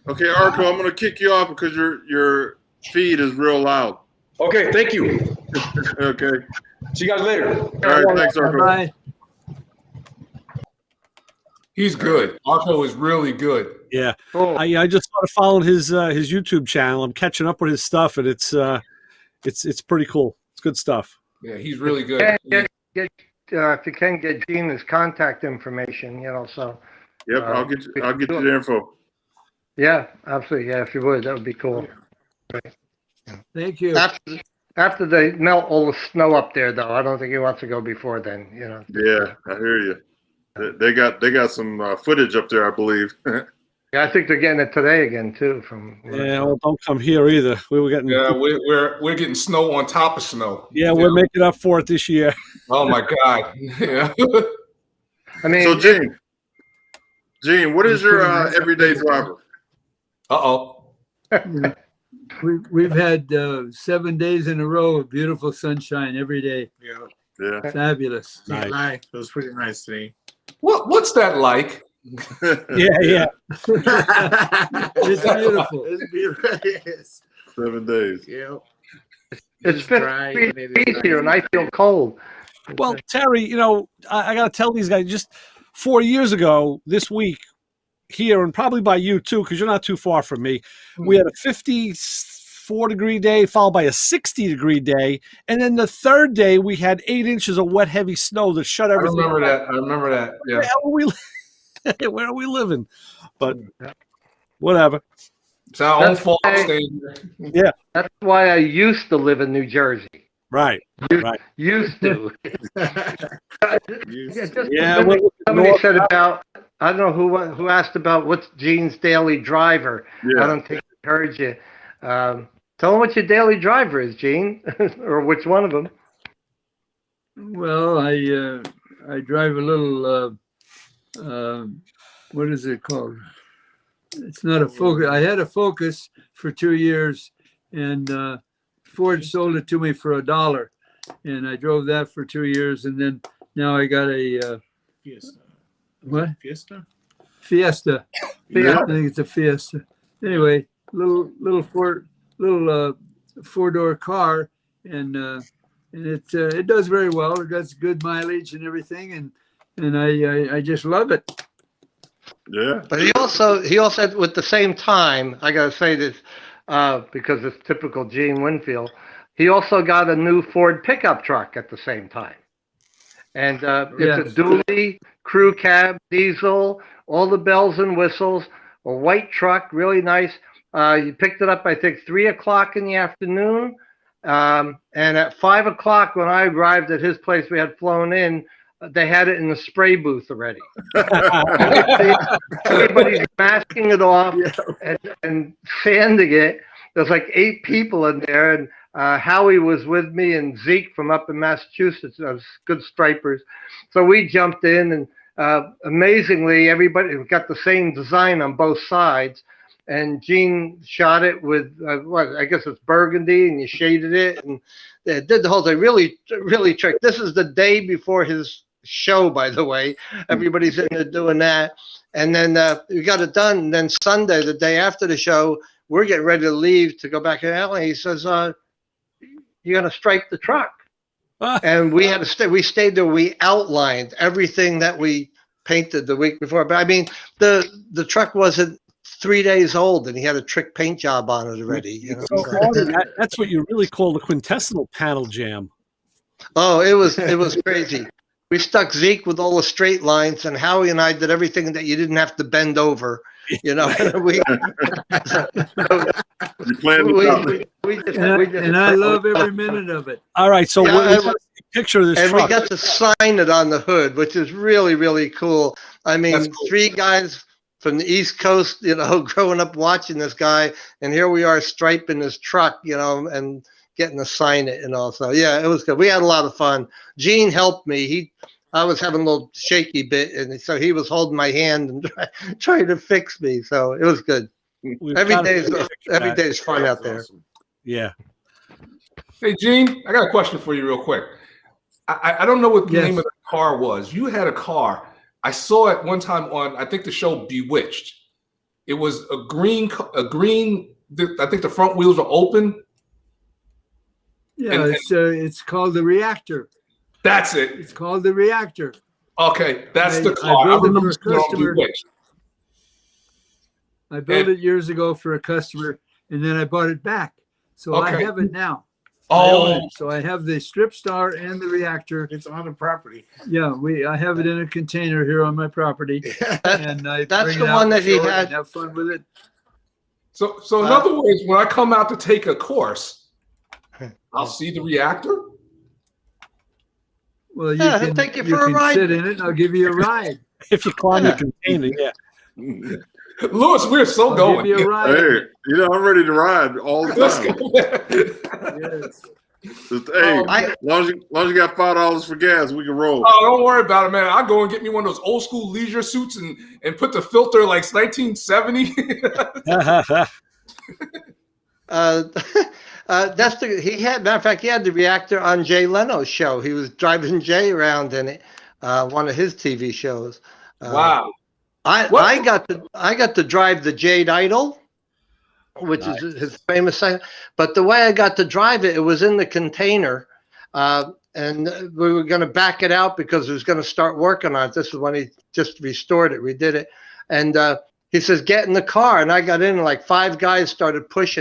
Okay, Arco, I'm gonna kick you off because your feed is real loud. Okay, thank you. Okay. See you guys later. All right, thanks, Arco. Bye. He's good. Arco is really good. Yeah, Cool. I just started following his YouTube channel. I'm catching up with his stuff, and it's pretty cool. It's good stuff. Yeah, he's really good. If you can get Gene his contact information, so. Yep, I'll get you the info. Yeah, absolutely. Yeah, if you would, that would be cool. Thank you. After they melt all the snow up there, though, I don't think he wants to go before then. Yeah, I hear you. They got some footage up there, I believe. Yeah, I think they're getting it today again too. Yeah, well, don't come here either. We were getting. Yeah, we're getting snow on top of snow. Yeah, we're making up for it this year. Oh my God. Yeah. I mean, so Gene, what is your everyday driver? We've had 7 days in a row of beautiful sunshine every day. Yeah. Fabulous. Can't lie. It was pretty nice today. What's that like? Yeah. It's beautiful. It's beautiful. Yes. 7 days. Yeah. it's 50 degrees here, and I feel cold. Well, Terry, I got to tell these guys, just 4 years ago this week here, and probably by you too, because you're not too far from me, we had a 54-degree day followed by a 60-degree day, and then the third day we had 8 inches of wet, heavy snow that shut everything. I remember that. Yeah. Where are we living? But whatever. It's our own fault. Yeah. That's why I used to live in New Jersey. Right. Used to. Yeah. Somebody said about, I don't know who asked about what's Gene's daily driver. Yeah. I don't think I heard you. Tell them what your daily driver is, Gene, or which one of them. Well, I drive a little. What is it called? It's not a Focus. I had a Focus for 2 years, and Ford sold it to me for $1, and I drove that for 2 years, and then now I got a Fiesta. what? Fiesta? Fiesta. Yeah. I think it's a Fiesta. Anyway, little four-door car, and it does very well. It does good mileage and everything, and I just love it. Yeah. But he also at the same time, I gotta say this because it's typical Gene Winfield. He also got a new Ford pickup truck at the same time, and it's a dually crew cab, diesel, all the bells and whistles, a white truck, really nice. He picked it up, I think, 3 o'clock in the afternoon, and at 5 o'clock when I arrived at his place, we had flown in. They had it in the spray booth already. Everybody's masking it off and sanding it. There's like 8 people in there, and Howie was with me, and Zeke from up in Massachusetts, good stripers. So we jumped in, and amazingly, everybody got the same design on both sides. And Gene shot it with I guess it's burgundy, and you shaded it, and they did the whole thing. Really, really tricked. This is the day before his show, by the way. Everybody's in there doing that, and then we got it done. And then Sunday, the day after the show, we're getting ready to leave to go back to LA. He says, "You're gonna stripe the truck," and we had to stay. We stayed there. We outlined everything that we painted the week before. But I mean, the truck wasn't 3 days old, and he had a trick paint job on it already. So, Artie, that's what you really call the quintessential panel jam. Oh, it was crazy. We stuck Zeke with all the straight lines, and Howie and I did everything that you didn't have to bend over. We and I love every minute of it. All right, so what's the picture of this and truck? we got to sign it on the hood, which is really, really cool. I mean, Cool. 3 guys from the East Coast, growing up watching this guy, and here we are striping his truck, and getting to sign it and all. So yeah, it was good. We had a lot of fun. Gene helped me. I was having a little shaky bit, and so he was holding my hand and trying to fix me. So it was good. Every day is fun out there. Awesome. Yeah. Hey, Gene, I got a question for you real quick. I don't know what the name of the car was. You had a car. I saw it one time on, I think, the show Bewitched. It was a green, I think the front wheels were open. Yeah, it's called the Reactor. That's it. It's called the Reactor. Okay, that's the car. I built it remember for a customer. Bewitched. I built it years ago for a customer, and then I bought it back. So I Okay. have it now. I own Oh, it. So I have the Strip Star and the Reactor. It's on the property. Yeah, I have it in a container here on my property, and I That's bring the it out one and that he show it had. and have fun with it. so in other words, when I come out to take a course, I'll see the reactor. Well, you Yeah, can take you for a can ride. sit in it, and I'll give you a ride. If you climb Yeah. the container, yeah. Louis, we're so I'll going. give you a ride. Hey, you know, I'm ready to ride all the Let's time. go. Yes. Just, hey, as long as you got $5 for gas, we can roll. Oh, don't worry about it, man. I'll go and get me one of those old school leisure suits and put the filter like 1970. That's he had. Matter of fact, he had the Reactor on Jay Leno's show. He was driving Jay around in it, one of his TV shows. Wow. I got to drive the Jade Idol, which is his famous thing. But the way I got to drive it, it was in the container, and we were going to back it out because he was going to start working on it. This is when he just restored it, redid it, and he says, "Get in the car," and I got in, and like 5 guys started pushed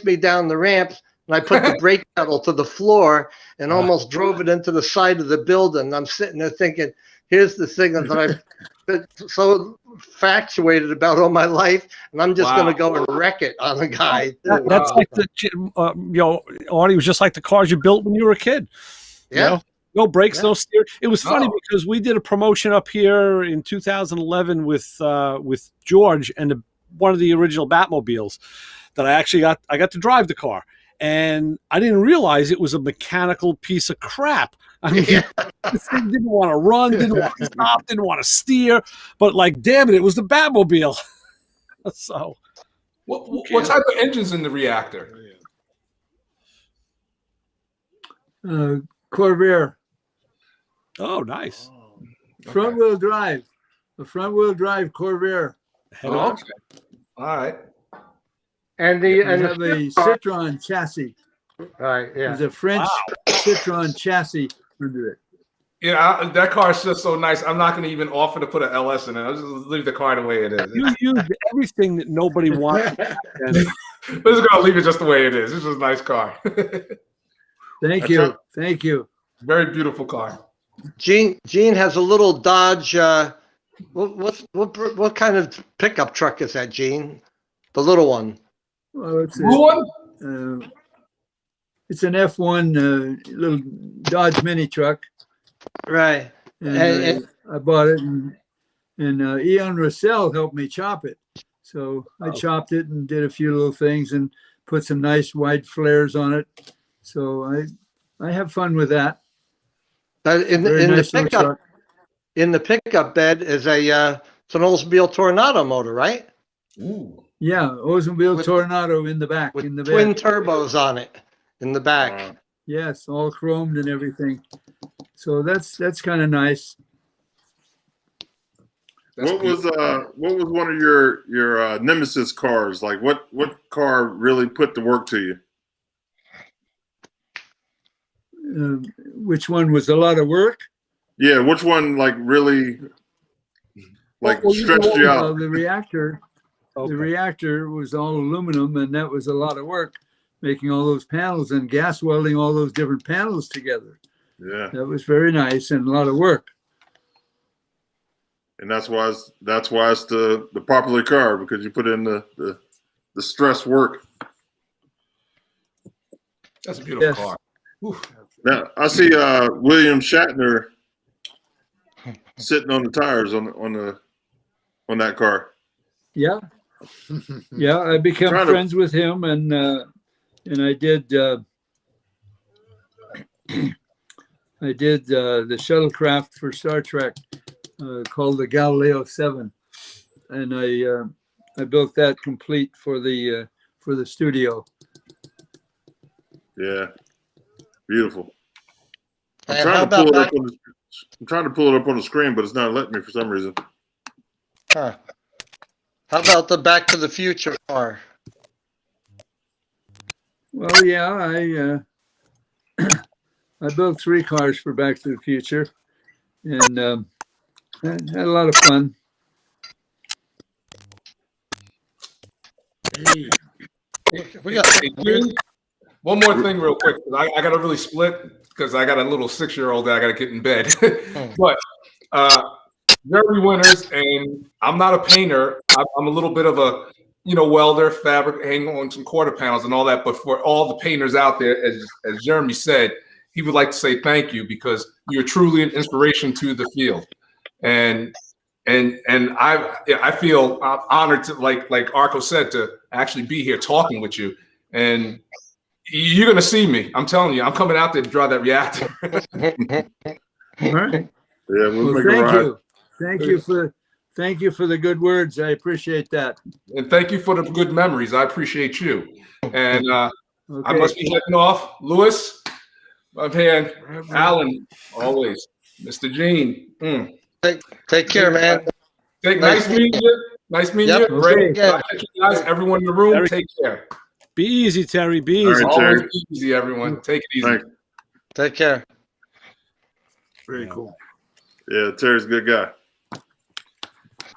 me down the ramps, and I put the brake pedal to the floor and almost drove it into the side of the building. I'm sitting there thinking, here's the thing that I've been so infatuated about all my life, and I'm just going to go and wreck it on a guy. That's like Artie was just like the cars you built when you were a kid. Yeah. You know? No brakes, no steer. It was funny because we did a promotion up here in 2011 with George and one of the original Batmobiles that I got to drive the car, and I didn't realize it was a mechanical piece of crap. I mean, this thing didn't want to run, didn't want to stop, didn't want to steer, but like, damn it was the Batmobile. So, What type of engine's in the reactor? Corvair. oh, nice. Front wheel drive. A front wheel drive Corvair. Oh, okay. All right. And I the have a Citroen chassis. right, yeah. There's a French Citroen chassis under it. Yeah, that car is just so nice. I'm not going to even offer to put an LS in it. I'll just leave the car the way it is. You used everything that nobody wanted. We're just going to leave it just the way it is. This is a nice car. Thank you. Thank you. Very beautiful car. Gene has a little Dodge. What kind of pickup truck is that, Gene? The little one. Well, it's Blue one? It's an F1 little Dodge mini truck. Right. And I bought it, and Ian Russell helped me chop it. So I chopped it and did a few little things and put some nice wide flares on it. So I have fun with that. In the pickup bed is it's an Oldsmobile Tornado motor, right? Ooh. Yeah, Oldsmobile Tornado in the back, With in the twin bed. turbos on it in the back. Yes, all chromed and everything. So that's kind of nice. What was one of your nemesis cars? Like what car really put the work to you? Which one was a lot of work? Yeah, which one like really stretched you out? The Reactor. Okay. The Reactor was all aluminum, and that was a lot of work, making all those panels and gas welding all those different panels together. Yeah, That was very nice and a lot of work. and that's why it's the popular car, because you put in the stress work. That's a beautiful Yes. car. Oof. Now I see William Shatner sitting on the tires on that car. Yeah, yeah. I became Trying to- friends with him, and I did the shuttlecraft for Star Trek called the Galileo 7, and I built that complete for the studio. Yeah, beautiful. I'm And trying how to pull about it up I'm trying to pull it up on the screen, but it's not letting me for some reason. Huh. How about the Back to the Future car? Well, yeah, I built 3 cars for Back to the Future, and I had a lot of fun. We got Hey, Gene, One more thing, real quick. I got to really split because I got a little 6-year-old that I got to get in bed. But Jeremy Winters, and I'm not a painter. I'm a little bit of a welder, fabric, hang on some quarter pounds and all that. But for all the painters out there, as Jeremy said, he would like to say thank you because you're truly an inspiration to the field. And I feel honored to, like Arco said, to actually be here talking with you. And you're going to see me. I'm telling you, I'm coming out there to draw that reactor. All right. Yeah, Well, thank you. Thank you for the good words. I appreciate that. And thank you for the good memories. I appreciate you. And I must be heading off. Lewis, my man, Alan, always. Mr. Gene. Take care, man. Nice meeting you. Nice meeting you. Great. Thank you guys. Everyone in the room, take care. Be easy, Terry. Be easy. All right, Always Terry. be easy, everyone. Take it easy. Take care. Very cool. Yeah, Terry's a good guy.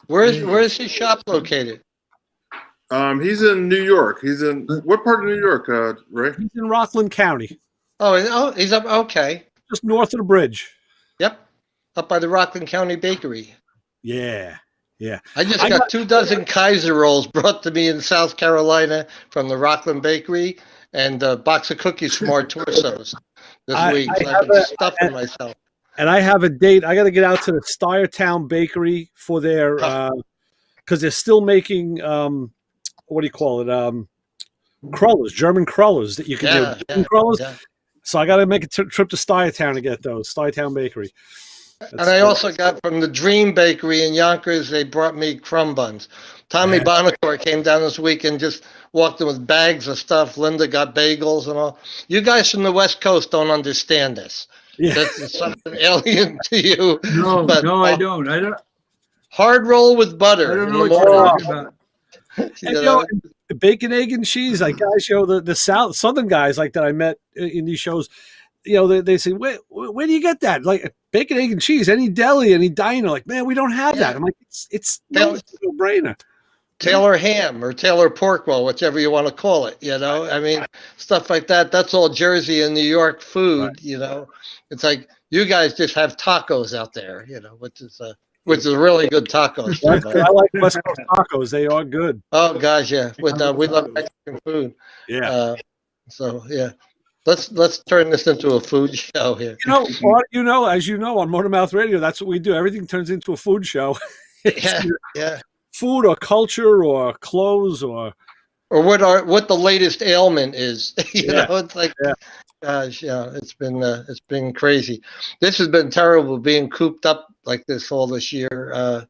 Where's his shop located? He's in New York. He's in what part of New York, Ray? He's in Rockland County, Oh, he's up. Okay. just north of the bridge. Yep. Up by the Rockland County Bakery. Yeah. I just got 24 Kaiser rolls brought to me in South Carolina from the Rockland Bakery and a box of cookies from our torsos this week. So I've been stuffing myself. And I have a date. I got to get out to the Stuyertown Bakery for their because they're still making what do you call it? Crullers, German crullers that you can do. German crullers. Yeah. So I got to make a trip to Stuyertown to get those. Stuyertown Bakery. And I also got from the Dream Bakery in Yonkers, they brought me crumb buns. Tommy Bonacore came down this week and just walked in with bags of stuff. Linda got bagels and all. You guys from the West Coast don't understand this. Yeah. That's something alien to you. No, But, I don't. Hard roll with butter. I don't know what you're talking about. And, bacon, egg, and cheese. Like guys, the Southern guys like that I met in these shows. They say, where do you get that? Like bacon, egg, and cheese, any deli, any diner. Like, man, we don't have that. I'm like, it's no brainer. Taylor ham or Taylor pork roll, whichever you want to call it. I mean, stuff like that. That's all Jersey and New York food. Right. It's like you guys just have tacos out there. Which is really good tacos. I like West Coast tacos. They are good. Oh gosh, yeah. We love Mexican food. Yeah. So yeah. Let's turn this into a food show here. As you know, on Motormouth Radio, that's what we do. Everything turns into a food show. Yeah. Food or culture or clothes or what the latest ailment is. It's like, gosh, it's been crazy. This has been terrible being cooped up like this all this year. I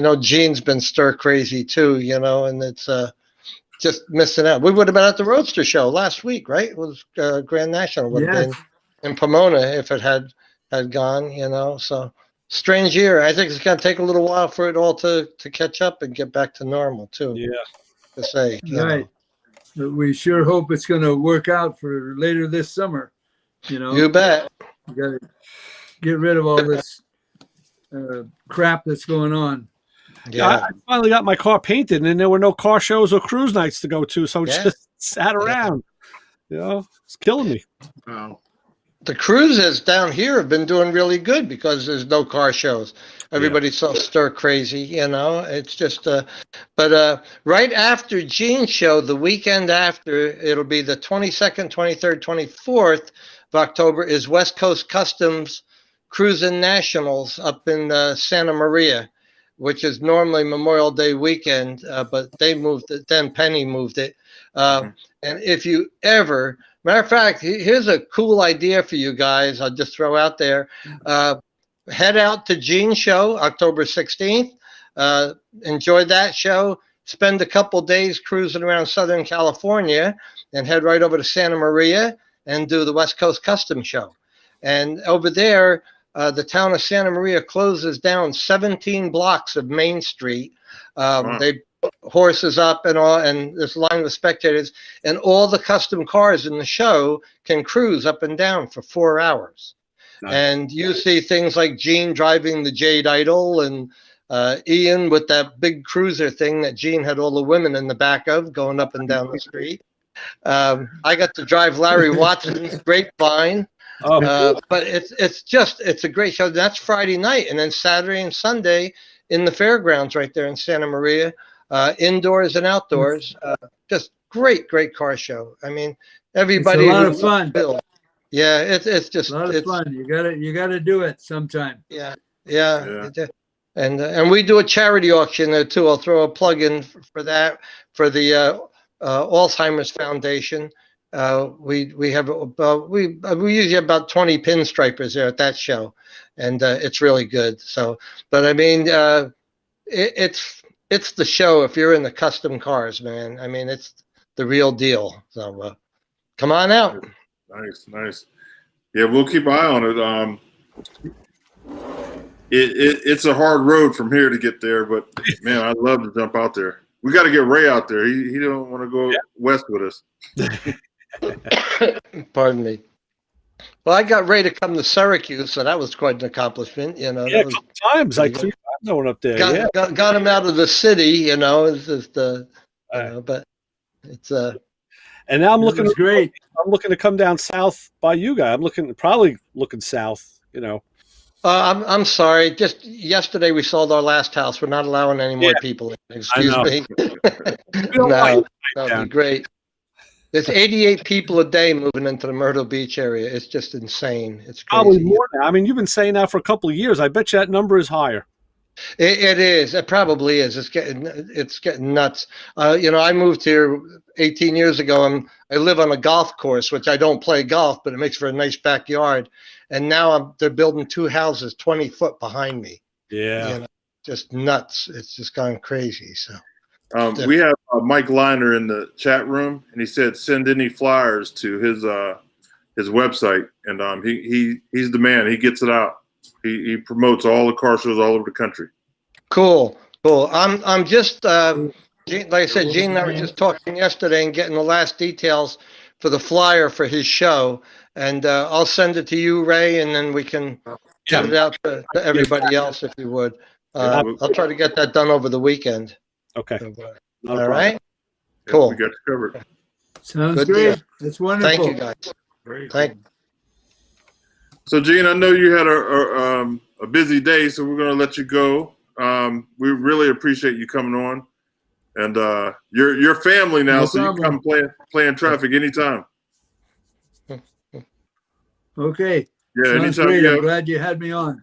know Gene's been stir crazy too. And it's just missing out. We would have been at the Roadster show last week, right? It was Grand National would have been in Pomona if it had gone. So strange year. I think it's going to take a little while for it all to catch up and get back to normal too. Yeah. To say. Right. But we sure hope it's going to work out for later this summer. You bet. You got to get rid of all this crap that's going on. Yeah, I finally got my car painted, and there were no car shows or cruise nights to go to, so just sat around. It's killing me. Wow. The cruises down here have been doing really good because there's no car shows. Everybody's so stir crazy, It's just, but right after Gene's show, the weekend after, it'll be the 22nd, 23rd, 24th of October is West Coast Customs Cruising Nationals up in Santa Maria, which is normally Memorial Day weekend, but they moved it. Then Penny moved it. And if you ever, matter of fact, here's a cool idea for you guys. I'll just throw out there. Head out to Gene's show, October 16th. Enjoy that show. Spend a couple days cruising around Southern California and head right over to Santa Maria and do the West Coast Customs Show. And over there, the town of Santa Maria closes down 17 blocks of Main Street. They put horses up and all, and this line of spectators, and all the custom cars in the show can cruise up and down for 4 hours. Nice. And you see things like Gene driving the Jade Idol and Ian with that big cruiser thing that Gene had all the women in the back of going up and down the street. I got to drive Larry Watson's Grapevine. Oh, But it's a great show. That's Friday night, and then Saturday and Sunday in the fairgrounds right there in Santa Maria, indoors and outdoors. Just great car show. I mean, everybody. It's a lot of fun. Yeah, it's just A lot of fun. You gotta do it sometime. Yeah. And we do a charity auction there too. I'll throw a plug in for that for the Alzheimer's Foundation. We usually have about 20 pinstripers there at that show, and it's really good. So, but I mean, it's the show if you're in the custom cars, man. I mean, it's the real deal. So come on out. Nice. Yeah, we'll keep an eye on it. It's a hard road from here to get there, but man, I'd love to jump out there. We got to get Ray out there. He don't want to go west with us. Pardon me. Well, I got Ray to come to Syracuse, so that was quite an accomplishment. You know, yeah, a couple times. Like 3 times I went up there. Got him out of the city. You know, it's just but it's And now I'm looking. Great. I'm looking to come down south by you guys. Probably looking south. You know. I'm sorry. Just yesterday we sold our last house. We're not allowing any more people in. Excuse me. No, that'd be great. There's 88 people a day moving into the Myrtle Beach area. It's just insane. It's crazy. Probably more now. I mean, you've been saying that for a couple of years. I bet you that number is higher. It is. It probably is. It's getting nuts. You know, I moved here 18 years ago, and I live on a golf course, which I don't play golf, but it makes for a nice backyard. And now they're building 2 houses 20 foot behind me. Yeah. You know, just nuts. It's just gone crazy. So we have Mike Liner in the chat room, and he said send any flyers to his website, and he's the man. He gets it out. He promotes all the car shows all over the country. Cool. I'm just like I said, Gene and I were just talking yesterday and getting the last details for the flyer for his show, and I'll send it to you, Ray, and then we can get it out to everybody else if you would. I'll try to get that done over the weekend. Okay. So, No all problem. right. Cool. We got you covered. Sounds Good great. deal. That's wonderful. Thank you, guys. Very Thank. cool. So, Gene, I know you had a busy day, so we're going to let you go. We really appreciate you coming on, and you're family now, No so you problem. can come play in traffic anytime. Okay. Yeah, Sounds anytime great. you I'm have, glad you had me on.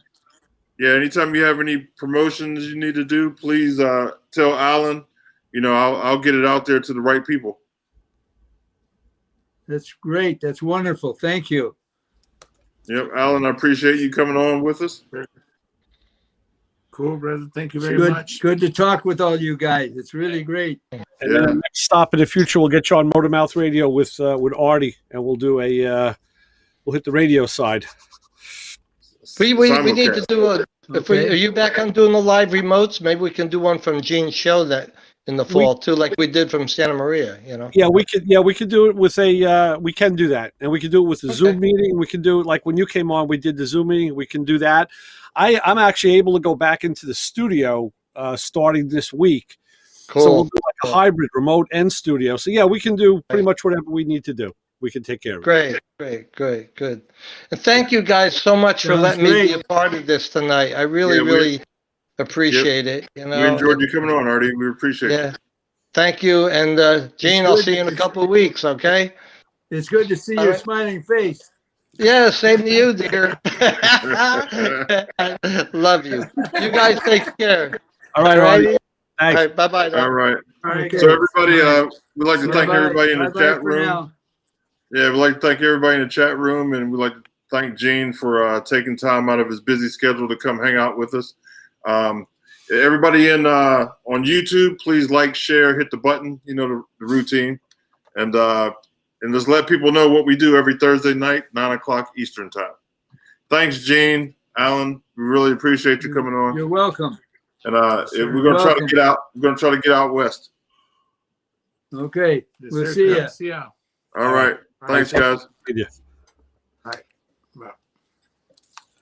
yeah, anytime you have any promotions you need to do, please tell Alan. You know, I'll get it out there to the right people. That's great. That's wonderful. Thank you. Yep, Alan, I appreciate you coming on with us. Cool, brother. Thank you It's very good, much. good to talk with all you guys. It's really great. And then the next stop in the future, we'll get you on Motor Mouth Radio with Artie, and we'll do we'll hit the radio side. We need to do a. Okay. Are you back on doing the live remotes? Maybe we can do one from Gene's show that in the fall too, like we did from Santa Maria. You know. Yeah, we could do it with we can do that, and we can do it with the Zoom meeting. We can do it like when you came on, we did the Zoom meeting. We can do that. I'm actually able to go back into the studio starting this week. Cool. So we'll do like a hybrid remote and studio. So yeah, we can do pretty much whatever we need to do. We can take care of it. Great, good. And thank you guys so much for Sounds letting me great. be a part of this tonight. I really appreciate it. You know, We enjoyed you coming on, Artie. We appreciate Yeah. Thank you. And Gene, I'll see you in a couple of weeks, okay? It's good to see All your right. smiling face. Yeah, same to you, dear. Love you. You guys take care. All right, Artie. All Thanks. right, bye-bye. it. All right. All right. Okay. So everybody, we'd like to thank Bye-bye. everybody in the Bye-bye chat for room. now. Yeah, we'd like to thank everybody in the chat room, and we'd like to thank Gene for taking time out of his busy schedule to come hang out with us. Everybody on YouTube, please like, share, hit the button. You know the routine, and just let people know what we do every Thursday night, 9 o'clock Eastern time. Thanks, Gene, Alan. We really appreciate you coming on. You're welcome. And we're gonna try to get out. We're gonna try to get out west. Okay. Yes, We'll sir. see ya. See ya. All right. Thanks, guys. Good. Bye.